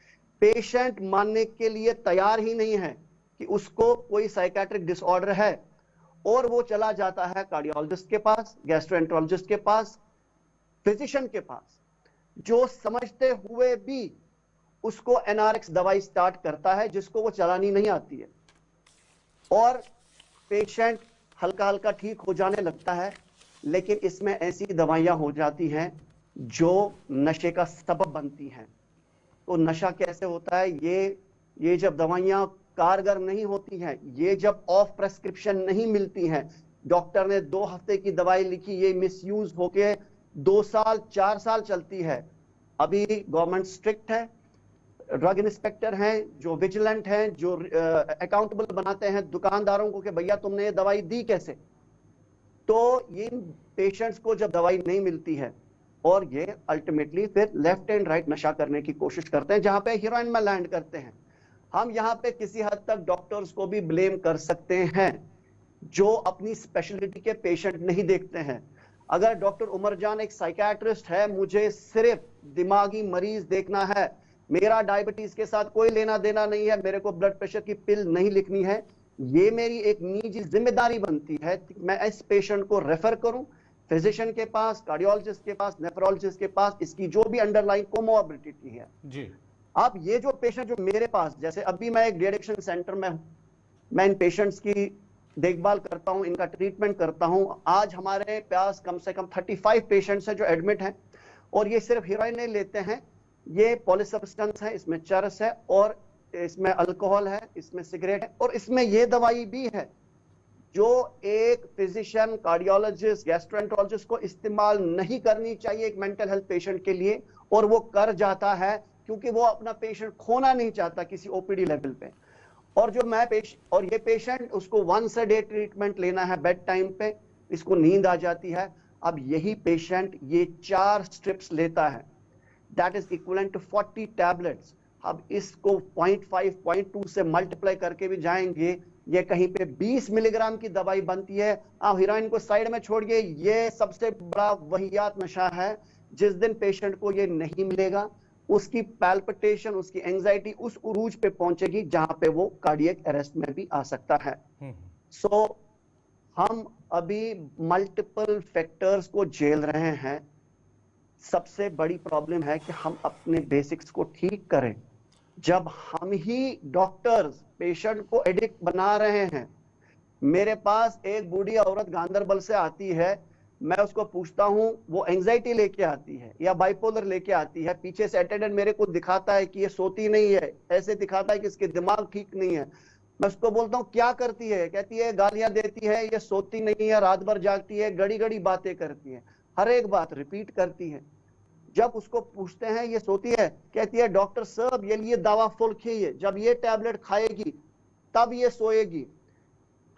पेशेंट मानने के लिए तैयार ही नहीं है कि उसको कोई साइकेट्रिक डिसऑर्डर है, और वो चला जाता है कार्डियोलॉजिस्ट के पास, गैस्ट्रोएंटरोलॉजिस्ट के पास, फिजिशियन के पास, जो समझते हुए भी उसको एनआरएक्स दवाई स्टार्ट करता है जिसको वो चलानी नहीं आती है, और पेशेंट हल्का हल्का ठीक हो जाने लगता है। लेकिन इसमें ऐसी दवाइयां हो जाती हैं जो नशे का सबब बनती हैं। तो नशा कैसे होता है? ये जब दवाइयां कारगर नहीं होती हैं, ये जब ऑफ प्रेस्क्रिप्शन नहीं मिलती हैं, डॉक्टर ने 2 हफ्ते की दवाई लिखी, ये मिसयूज होके 2 साल 4 साल चलती है। अभी गवर्नमेंट स्ट्रिक्ट है, ड्रग इंस्पेक्टर हैं जो विजिलेंट हैं, जो अकाउंटेबल बनाते हैं दुकानदारों को कि भैया तुमने ये दवाई दी कैसे। तो ये पेशेंट्स को जब दवाई नहीं मिलती है, और ये अल्टीमेटली फिर लेफ्ट एंड राइट नशा करने की कोशिश करते हैं, जहां पे हीरोइन में लैंड करते हैं। हम यहाँ पे किसी हद तक डॉक्टर्स को भी ब्लेम कर सकते हैं जो अपनी स्पेशलिटी के पेशेंट नहीं देखते हैं। अगर डॉक्टर उमर जान एक साइकियाट्रिस्ट है, मुझे सिर्फ दिमागी मरीज देखना है, मेरा डायबिटीज के साथ कोई लेना देना नहीं है, मेरे को ब्लड प्रेशर की पिल नहीं लिखनी है, ये मेरी एक निजी जिम्मेदारी बनती है कि मैं इस पेशेंट को रेफर करूं फिजिशियन के पास, कार्डियोलॉजिस्ट के पास, नेफ्रोलॉजिस्ट के पास, इसकी जो भी अंडरलाइन कोमोर्बिडिटी है जी। आप ये जो पेशेंट जो मेरे पास, जैसे अभी मैं एक डिएडिक्शन सेंटर में हूं, मैं इन पेशेंट्स की देखभाल करता हूं, इनका ट्रीटमेंट करता हूं। आज हमारे पास कम से कम 35 पेशेंट्स हैं जो एडमिट हैं, और ये सिर्फ हीरोइन नहीं लेते हैं, ये पॉलीसब्सटेंस है, इसमें चरस है, और इसमें अल्कोहल है, इसमें सिगरेट है, और इसमें ये दवाई भी है जो एक फिजिशियन, कार्डियोलॉजिस्ट, गैस्ट्रोएंटरोलॉजिस्ट को इस्तेमाल नहीं करनी चाहिए एक मेंटल हेल्थ पेशेंट के लिए, और वो कर जाता है क्योंकि वो अपना पेशेंट खोना नहीं चाहता किसी ओपीडी लेवल पे। और जो मैं और ये पेशेंट, उसको 1 a day ट्रीटमेंट लेना है बेड टाइम पे, इसको नींद आ जाती है। अब यही पेशेंट ये 4 स्ट्रिप्स लेता है, that is equivalent to 40 tablets. अब इसको 0.5 0.2 से मल्टीप्लाई करके भी जाएंगे, ये कहीं पे 20 मिलीग्राम की दवाई बनती है। आप हीरोइन को साइड में छोड़िए, ये सबसे बड़ा वहियात नशा है। जिस दिन पेशेंट को ये नहीं मिलेगा, उसकी पैल्पिटेशन, उसकी एंजाइटी उस उरूज पे पहुंचेगी जहां पे वो कार्डियक अरेस्ट में भी आ सकता है। सो हम अभी मल्टीपल फैक्टर्स को झेल रहे हैं। सबसे बड़ी प्रॉब्लम है कि हम अपने बेसिक्स को ठीक करें। जब हम ही डॉक्टर्स पेशेंट को एडिक्ट बना रहे हैं, मेरे पास एक बूढ़ी औरत गांधरबल से आती है, मैं उसको पूछता हूं, वो एंजाइटी लेके आती है या बाइपोलर लेके आती है, पीछे से अटेंडेंट मेरे को दिखाता है कि ये सोती नहीं है, ऐसे दिखाता है कि इसके दिमाग ठीक नहीं है। मैं उसको बोलता हूँ क्या करती है, कहती है गालियां देती है, ये सोती नहीं है, रात भर जागती है, गड़ी गड़ी बातें करती है, हर एक बात रिपीट करती है। जब उसको पूछते हैं ये सोती है, कहती है डॉक्टर साहब ये लिए दवा फुल खाइए, जब ये टैबलेट खाएगी तब ये सोएगी।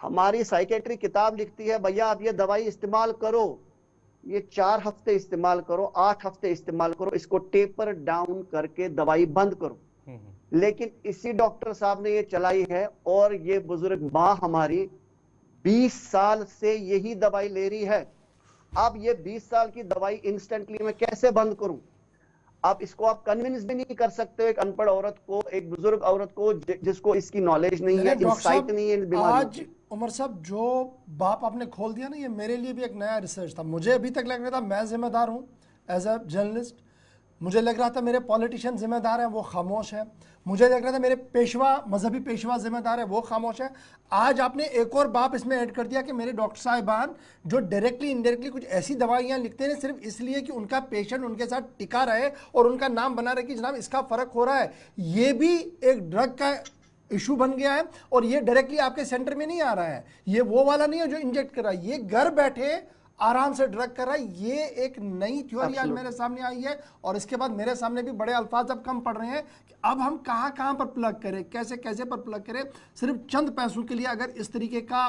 हमारी साइकेट्री किताब लिखती है भैया आप ये दवाई इस्तेमाल करो, ये 4 हफ्ते इस्तेमाल करो, 8 हफ्ते इस्तेमाल करो, इसको टेपर डाउन करके दवाई बंद करो। लेकिन इसी डॉक्टर साहब ने ये चलाई है, और ये बुजुर्ग माँ हमारी 20 साल से यही दवाई ले रही है। अब ये 20 साल की दवाई इंस्टेंटली मैं कैसे बंद करूं? आप इसको आप कन्विंस भी नहीं कर सकते एक अनपढ़ औरत को, एक बुजुर्ग औरत को जिसको इसकी नॉलेज नहीं है, इंसाइट नहीं है बीमारी। आज उमर साहब जो बाप आपने खोल दिया ना, ये मेरे लिए भी एक नया रिसर्च था। मुझे अभी तक लग रहा था मैं जिम्मेदार हूँ एज अ जर्नलिस्ट, मुझे लग रहा था मेरे पॉलिटिशियन जिम्मेदार हैं, वो खामोश है। मुझे लग रहा था मेरे पेशवा, मजहबी पेशवा जिम्मेदार है, वो खामोश है। आज आपने एक और बाप इसमें ऐड कर दिया कि मेरे डॉक्टर साहिबान जो डायरेक्टली इनडायरेक्टली कुछ ऐसी दवाइयाँ लिखते हैं सिर्फ इसलिए कि उनका पेशेंट उनके साथ टिका रहे और उनका नाम बना रहे कि जनाब इसका फ़र्क हो रहा है। ये भी एक ड्रग का इशू बन गया है, और ये डायरेक्टली आपके सेंटर में नहीं आ रहा है, ये वो वाला नहीं है जो इंजेक्ट कर रहा है, ये घर बैठे आराम से ड्रग कर रहा है। ये एक नई थ्योरी आज मेरे सामने आई है, और इसके बाद मेरे सामने भी बड़े अल्फाज अब कम पड़ रहे हैं कि अब हम कहाँ पर प्लग करें, कैसे कैसे पर प्लग करें। सिर्फ चंद पैसों के लिए अगर इस तरीके का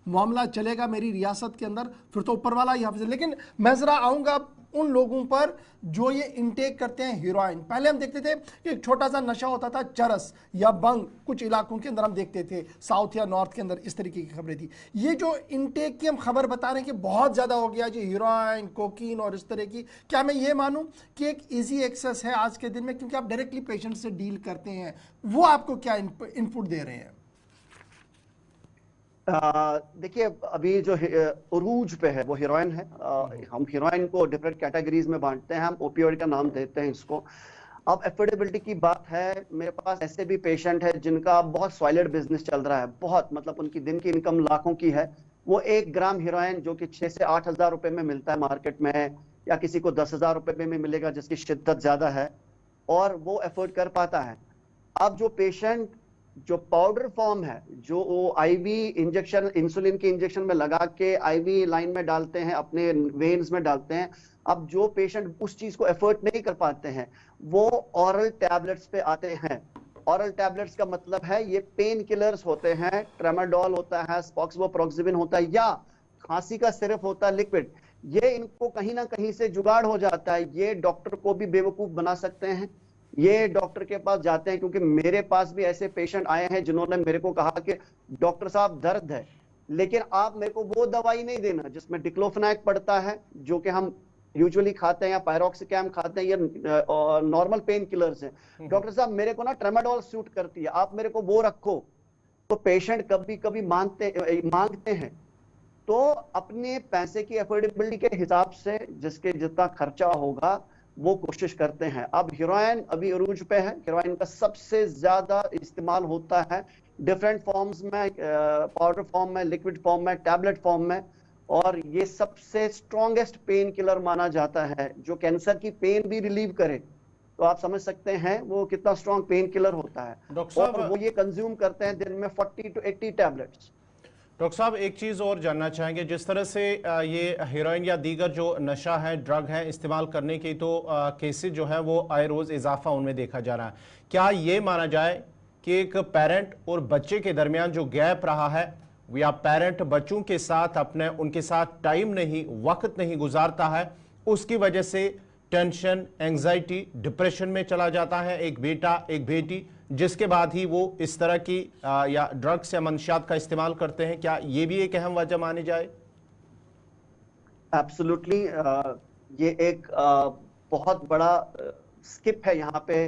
मामला चलेगा मेरी रियासत के अंदर, फिर तो ऊपर वाला ही हाफिज। लेकिन मैं ज़रा आऊँगा उन लोगों पर जो ये इनटेक करते हैं हीरोइन। पहले हम देखते थे कि एक छोटा सा नशा होता था चरस या बंग, कुछ इलाकों के अंदर हम देखते थे, साउथ या नॉर्थ के अंदर इस तरीके की खबरें थी। ये जो इनटेक की हम खबर बता रहे हैं कि बहुत ज़्यादा हो गया जी, हीरोइन, कोकीन और इस तरह की, क्या मैं ये मानूं कि एक ईजी एक्सेस है आज के दिन में, क्योंकि आप डायरेक्टली पेशेंट से डील करते हैं? वो आपको क्या इनपुट दे रहे हैं? देखिए, अभी जो उरूज पे है वो हीरोइन है। हम हीरोइन को डिफरेंट कैटेगरीज में बांटते हैं, हम ओपियोइड का नाम देते हैं इसको। अब एफोर्डेबिलिटी की बात है, मेरे पास ऐसे भी पेशेंट है जिनका बहुत सॉलिड बिजनेस चल रहा है, बहुत मतलब उनकी दिन की इनकम लाखों की है। वो 1 ग्राम हीरोइन जो कि 6 से 8 हजार रुपए में मिलता है मार्केट में, या किसी को 10 हजार रुपए में मिलेगा जिसकी शिद्दत ज्यादा है, और वो एफोर्ड कर पाता है। अब जो पेशेंट जो पाउडर फॉर्म है, जो आईवी इंजेक्शन, इंसुलिन के इंजेक्शन में लगा के आईवी लाइन में डालते हैं, अपने वेन्स में डालते हैं, अब जो पेशेंट उस चीज को एफर्ट नहीं कर पाते हैं वो ऑरल टैबलेट्स पे आते हैं। ऑरल टैबलेट्स का मतलब है ये पेन किलर्स होते हैं, ट्रेमाडोल होता है, स्पॉक्सोप्रोक्सिबिन होता है, या खांसी का सिरप होता है लिक्विड। ये इनको कहीं ना कहीं से जुगाड़ हो जाता है, ये डॉक्टर को भी बेवकूफ बना सकते हैं। ये डॉक्टर के पास जाते हैं, क्योंकि मेरे पास भी ऐसे पेशेंट आए हैं जिन्होंने मेरे को कहा कि डॉक्टर साहब दर्द है, लेकिन आप मेरे को वो दवाई नहीं देना जिसमें डिक्लोफेनाक पड़ता है, जो कि हम यूजुअली खाते हैं, या पायरोक्सिकैम खाते हैं, या नॉर्मल पेन किलर्स हैं। डॉक्टर साहब मेरे को ना ट्रेमाडोल सूट करती है, आप मेरे को वो रखो। तो पेशेंट कभी कभी मांगते हैं, तो अपने पैसे की अफोर्डेबिलिटी के हिसाब से जिसके जितना खर्चा होगा वो कोशिश करते हैं। अब हीरोइन अभी अरूज पे है, हीरोइन का सबसे ज्यादा इस्तेमाल होता है डिफरेंट फॉर्म्स में, पाउडर फॉर्म में, लिक्विड फॉर्म में, टैबलेट फॉर्म में, और ये सबसे स्ट्रॉन्गेस्ट पेन किलर माना जाता है जो कैंसर की पेन भी रिलीव करे। तो आप समझ सकते हैं वो कितना स्ट्रॉन्ग पेन किलर होता है। और वो ये कंज्यूम करते हैं दिन में 40 to 80 टैबलेट्स। डॉक्टर साहब, एक चीज़ और जानना चाहेंगे, जिस तरह से ये हीरोइन या दीगर जो नशा है, ड्रग है, इस्तेमाल करने की तो केसेस जो है वो आए रोज़ इजाफा उनमें देखा जा रहा है। क्या ये माना जाए कि एक पेरेंट और बच्चे के दरमियान जो गैप रहा है, या पेरेंट बच्चों के साथ उनके साथ टाइम नहीं, वक्त नहीं गुजारता है, उसकी वजह से टेंशन, एंजाइटी, डिप्रेशन में चला जाता है एक बेटा, एक बेटी, जिसके बाद ही वो इस तरह की या ड्रग्स या मंशियात का इस्तेमाल करते हैं? क्या ये भी एक अहम वजह मानी जाए? एब्सोल्युटली, ये एक बहुत बड़ा स्किप है यहाँ पे।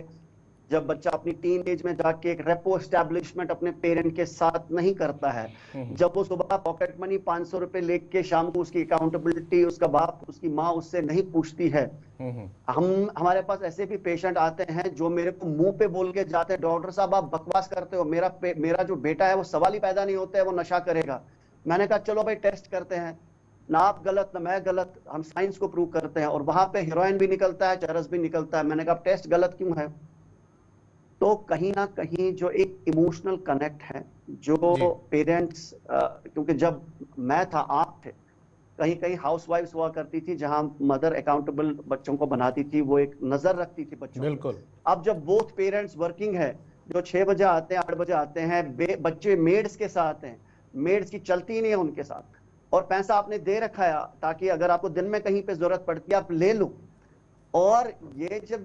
जब बच्चा अपनी टीन एज में जाके एक रेपो एस्टैब्लिशमेंट अपने पेरेंट के साथ नहीं करता है, जब वो सुबह पॉकेट मनी 500 रुपए लेके शाम को उसकी अकाउंटेबिलिटी उसका बाप, उसकी माँ उससे नहीं पूछती है। हमारे पास ऐसे भी पेशेंट आते हैं जो मेरे को मुंह पे बोल के जाते हैं, डॉक्टर साहब आप बकवास करते हो, मेरा जो बेटा है वो सवाल ही पैदा नहीं होता है, वो नशा करेगा। मैंने कहा चलो भाई टेस्ट करते हैं, ना आप गलत ना मैं गलत, हम साइंस को प्रूव करते हैं, और वहां पे हीरोइन भी निकलता है, चरस भी निकलता है। मैंने कहा टेस्ट गलत क्यों है? तो कहीं ना कहीं जो एक इमोशनल कनेक्ट है, जो पेरेंट्स, क्योंकि जब मैं था, आप थे, कहीं कहीं हाउसवाइफ्स हुआ करती थी जहां मदर अकाउंटेबल बच्चों को बनाती थी, वो एक नजर रखती थी बच्चों। बिल्कुल। अब जब बोथ पेरेंट्स वर्किंग है, जो 6 बजे आते हैं, 8 बजे आते हैं, बच्चे मेड्स के साथ हैं, मेड्स की चलती नहीं है उनके साथ, और पैसा आपने दे रखा है ताकि अगर आपको दिन में कहीं पे जरूरत पड़ती है आप ले लो। और ये जब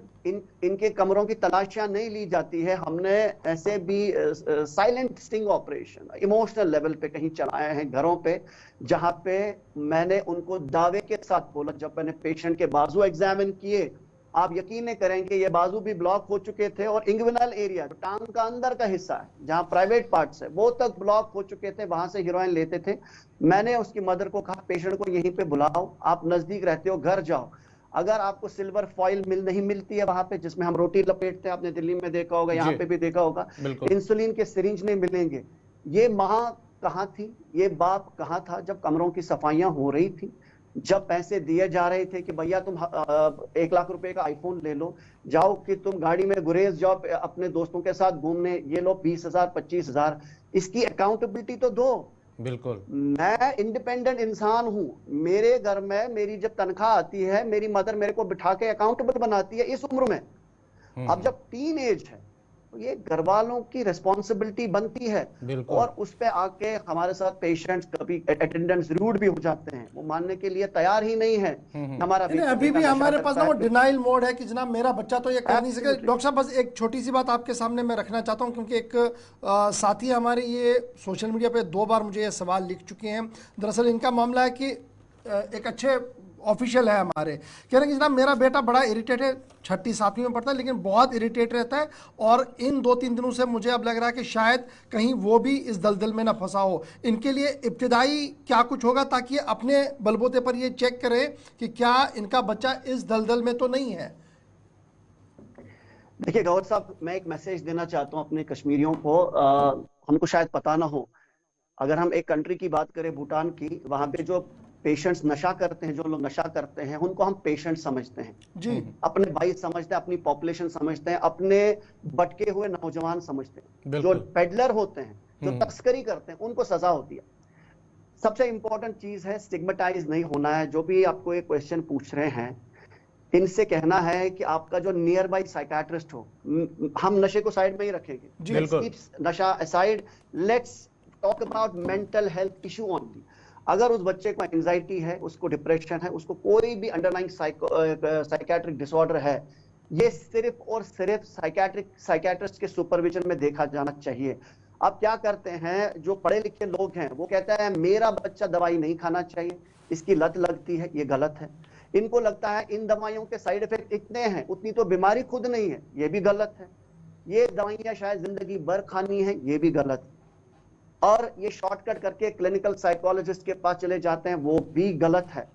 इनके कमरों की तलाशियां नहीं ली जाती है, हमने ऐसे भी silent sting operation emotional level पे कहीं चलाए हैं घरों पे, जहां पे मैंने उनको दावे के साथ बोला, जब मैंने पेशेंट के बाजू एग्जामिन किए, आप यकीन नहीं करेंगे ये बाजू भी ब्लॉक हो चुके थे, और इंग्विनल एरिया जो टांग का अंदर का हिस्सा है जहां प्राइवेट पार्ट्स है वो तक ब्लॉक हो चुके थे, वहां से हीरोइन लेते थे। मैंने उसकी मदर को कहा पेशेंट को यहीं पे बुलाओ, आप नजदीक रहते हो, घर जाओ, अगर आपको सिल्वर फॉइल नहीं मिलती है वहां पे जिसमें हम रोटी लपेटते हैं, आपने दिल्ली में देखा होगा, यहाँ पे भी देखा होगा, इंसुलिन के सिरिंज नहीं मिलेंगे। ये माँ कहाँ थी, ये बाप कहाँ था जब कमरों की सफाइयां हो रही थी, जब पैसे दिए जा रहे थे कि भैया तुम 1 लाख रुपए का आईफोन ले लो, जाओ कि तुम गाड़ी में गुरेज जाओ अपने दोस्तों के साथ घूमने, ये लो 20,000 25,000, इसकी अकाउंटेबिलिटी तो दो। बिल्कुल, मैं इंडिपेंडेंट इंसान हूं, मेरे घर में मेरी जब तनख्वाह आती है, मेरी मदर मेरे को बिठा के अकाउंटेबल बनाती है इस उम्र में। अब जब टीन एज है, तो ये घर वालों की रिस्पॉन्सिबिलिटी बनती है। और उस पे आके हमारे साथ पेशेंट्स कभी अटेंडेंट्स रूड भी हो जाते हैं, वो मानने के लिए तैयार ही नहीं है हमारा अभी भी हमारे पास ना वो डिनाइल मोड है कि जनाब मेरा बच्चा तो ये कर नहीं सके। डॉक्टर साहब बस एक छोटी सी बात आपके सामने मैं रखना चाहता हूँ, क्योंकि एक साथी हमारे ये सोशल मीडिया पे 2 बार मुझे ये सवाल लिख चुके हैं। दरअसल इनका मामला है कि एक अच्छे ऑफिशियल है हमारे, कह रहे हैं कि जनाब मेरा बेटा बड़ा इरिटेट है, 6ठी 7वीं में पढ़ता है लेकिन बहुत इरिटेट रहता है, और इन 2-3 दिनों से मुझे अब लग रहा है कि शायद कहीं वो भी इस दलदल में ना फंसा हो। इनके लिए इब्तिदाई क्या कुछ होगा ताकि अपने बलबूते पर ये चेक करें कि क्या इनका बच्चा इस दलदल में तो नहीं है? देखिए गौर साहब, मैं एक मैसेज देना चाहता हूँ अपने कश्मीरियों को। हमको शायद पता ना हो, अगर हम एक कंट्री की बात करें भूटान की, वहां पे जो पेशेंट्स नशा करते हैं, जो लोग नशा करते हैं उनको हम पेशेंट समझते हैं जी, अपने भाई समझते हैं, अपनी पॉपुलेशन समझते हैं, अपने भटके हुए नौजवान समझते हैं। जो पेडलर होते हैं, जो तस्करी करते हैं, उनको सजा होती है। सबसे इंपॉर्टेंट चीज है स्टिग्मेटाइज नहीं होना है। जो भी आपको एक क्वेश्चन पूछ रहे हैं, इनसे कहना है कि आपका जो नियर बाई साइकाट्रिस्ट हो, हम नशे को साइड में ही रखेंगे, नशा aside, let's talk about mental health issue only. अगर उस बच्चे को एंजाइटी है, उसको डिप्रेशन है, उसको कोई भी अंडरलाइंग साइकेट्रिक डिसऑर्डर है, ये सिर्फ और सिर्फ साइकेट्रिस्ट के सुपरविजन में देखा जाना चाहिए। अब क्या करते हैं जो पढ़े लिखे लोग हैं, वो कहते हैं मेरा बच्चा दवाई नहीं खाना चाहिए, इसकी लत लगती है, ये गलत है। इनको लगता है इन दवाइयों के साइड इफेक्ट इतने हैं, उतनी तो बीमारी खुद नहीं है, ये भी गलत है। ये दवाइयां शायद जिंदगी भर खानी है, ये भी गलत है। और ये शॉर्टकट करके क्लिनिकल साइकोलॉजिस्ट के पास चले जाते हैं, वो भी गलत है।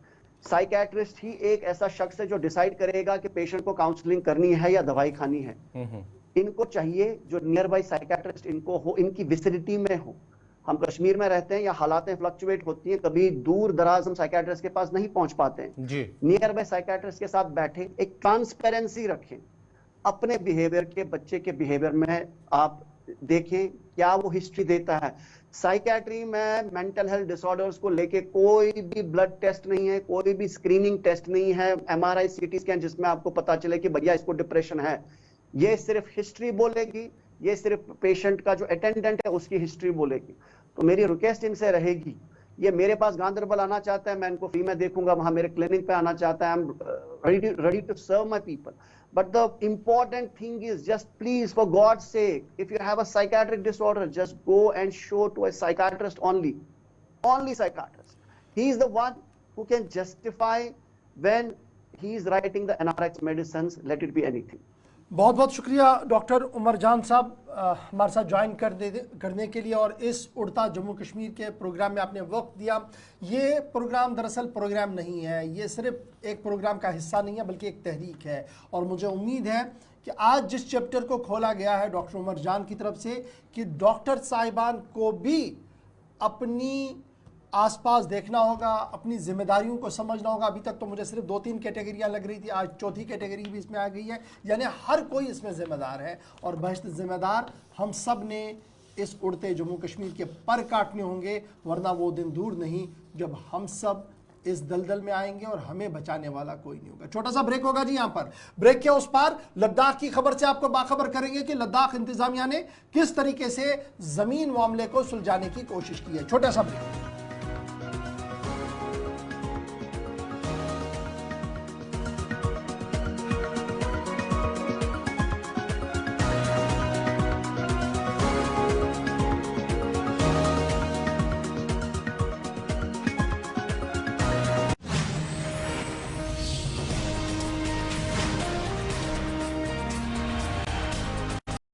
साइकेट्रिस्ट ही एक ऐसा शख्स है जो डिसाइड करेगा कि पेशेंट को काउंसलिंग करनी है या दवाई खानी है। इनको चाहिए जो नियर बाई साइकेट्रिस्ट इनको हो, इनकी विसिनिटी में हो। हम कश्मीर में रहते हैं, या हालातें फ्लक्चुएट होती हैं, कभी दूर दराज हम साइकेट्रिस्ट के पास नहीं पहुंच पाते हैं। नियर बाई साइकेट्रिस्ट के साथ बैठे, एक ट्रांसपेरेंसी रखें अपने बिहेवियर के, बच्चे के बिहेवियर में। आप देखें क्या वो हिस्ट्री देता है। साइकेट्री में मेंटल हेल्थ डिसऑर्डर्स को लेके कोई भी ब्लड टेस्ट नहीं है, कोई भी स्क्रीनिंग टेस्ट नहीं है, MRI CT स्कैन जिसमें आपको पता चले कि भैया इसको डिप्रेशन है। ये सिर्फ हिस्ट्री बोलेगी, ये सिर्फ पेशेंट का जो अटेंडेंट है उसकी हिस्ट्री बोलेगी। तो मेरी रिक्वेस्ट इनसे रहेगी, ये मेरे पास गांधरबल आना चाहता है, मैं इनको फ्री में देखूंगा, वहां मेरे क्लिनिक पे आना चाहता है, I am ready to serve my people. But the important thing is just please, for God's sake, if you have a psychiatric disorder, just go and show to a psychiatrist only psychiatrist. He is the one who can justify when he is writing the NRX medicines, let it be anything. बहुत बहुत शुक्रिया doctor Umar जान साहब हमारे साथ join करने के लिए, और इस उड़ता जम्मू कश्मीर के प्रोग्राम में आपने वक्त दिया। ये प्रोग्राम दरअसल प्रोग्राम नहीं है, ये सिर्फ एक प्रोग्राम का हिस्सा नहीं है बल्कि एक तहरीक है। और मुझे उम्मीद है कि आज जिस चैप्टर को खोला गया है डॉक्टर उमर जान की तरफ से, कि डॉक्टर साहिबान को भी अपनी आसपास देखना होगा, अपनी जिम्मेदारियों को समझना होगा। अभी तक तो मुझे सिर्फ 2-3 कैटेगरियाँ लग रही थी, आज 4थी कैटेगरी भी इसमें आ गई है, यानी हर कोई इसमें जिम्मेदार है। और बहश्त जिम्मेदार हम सब ने इस उड़ते जम्मू कश्मीर के पर काटने होंगे, वरना वो दिन दूर नहीं जब हम सब इस दलदल में आएंगे और हमें बचाने वाला कोई नहीं होगा। छोटा सा ब्रेक होगा जी। यहाँ पर ब्रेक के उस पार लद्दाख की खबर से आपको बाखबर करेंगे कि लद्दाख इंतजामिया ने किस तरीके से जमीन मामले को सुलझाने की कोशिश की है। छोटा सा ब्रेक।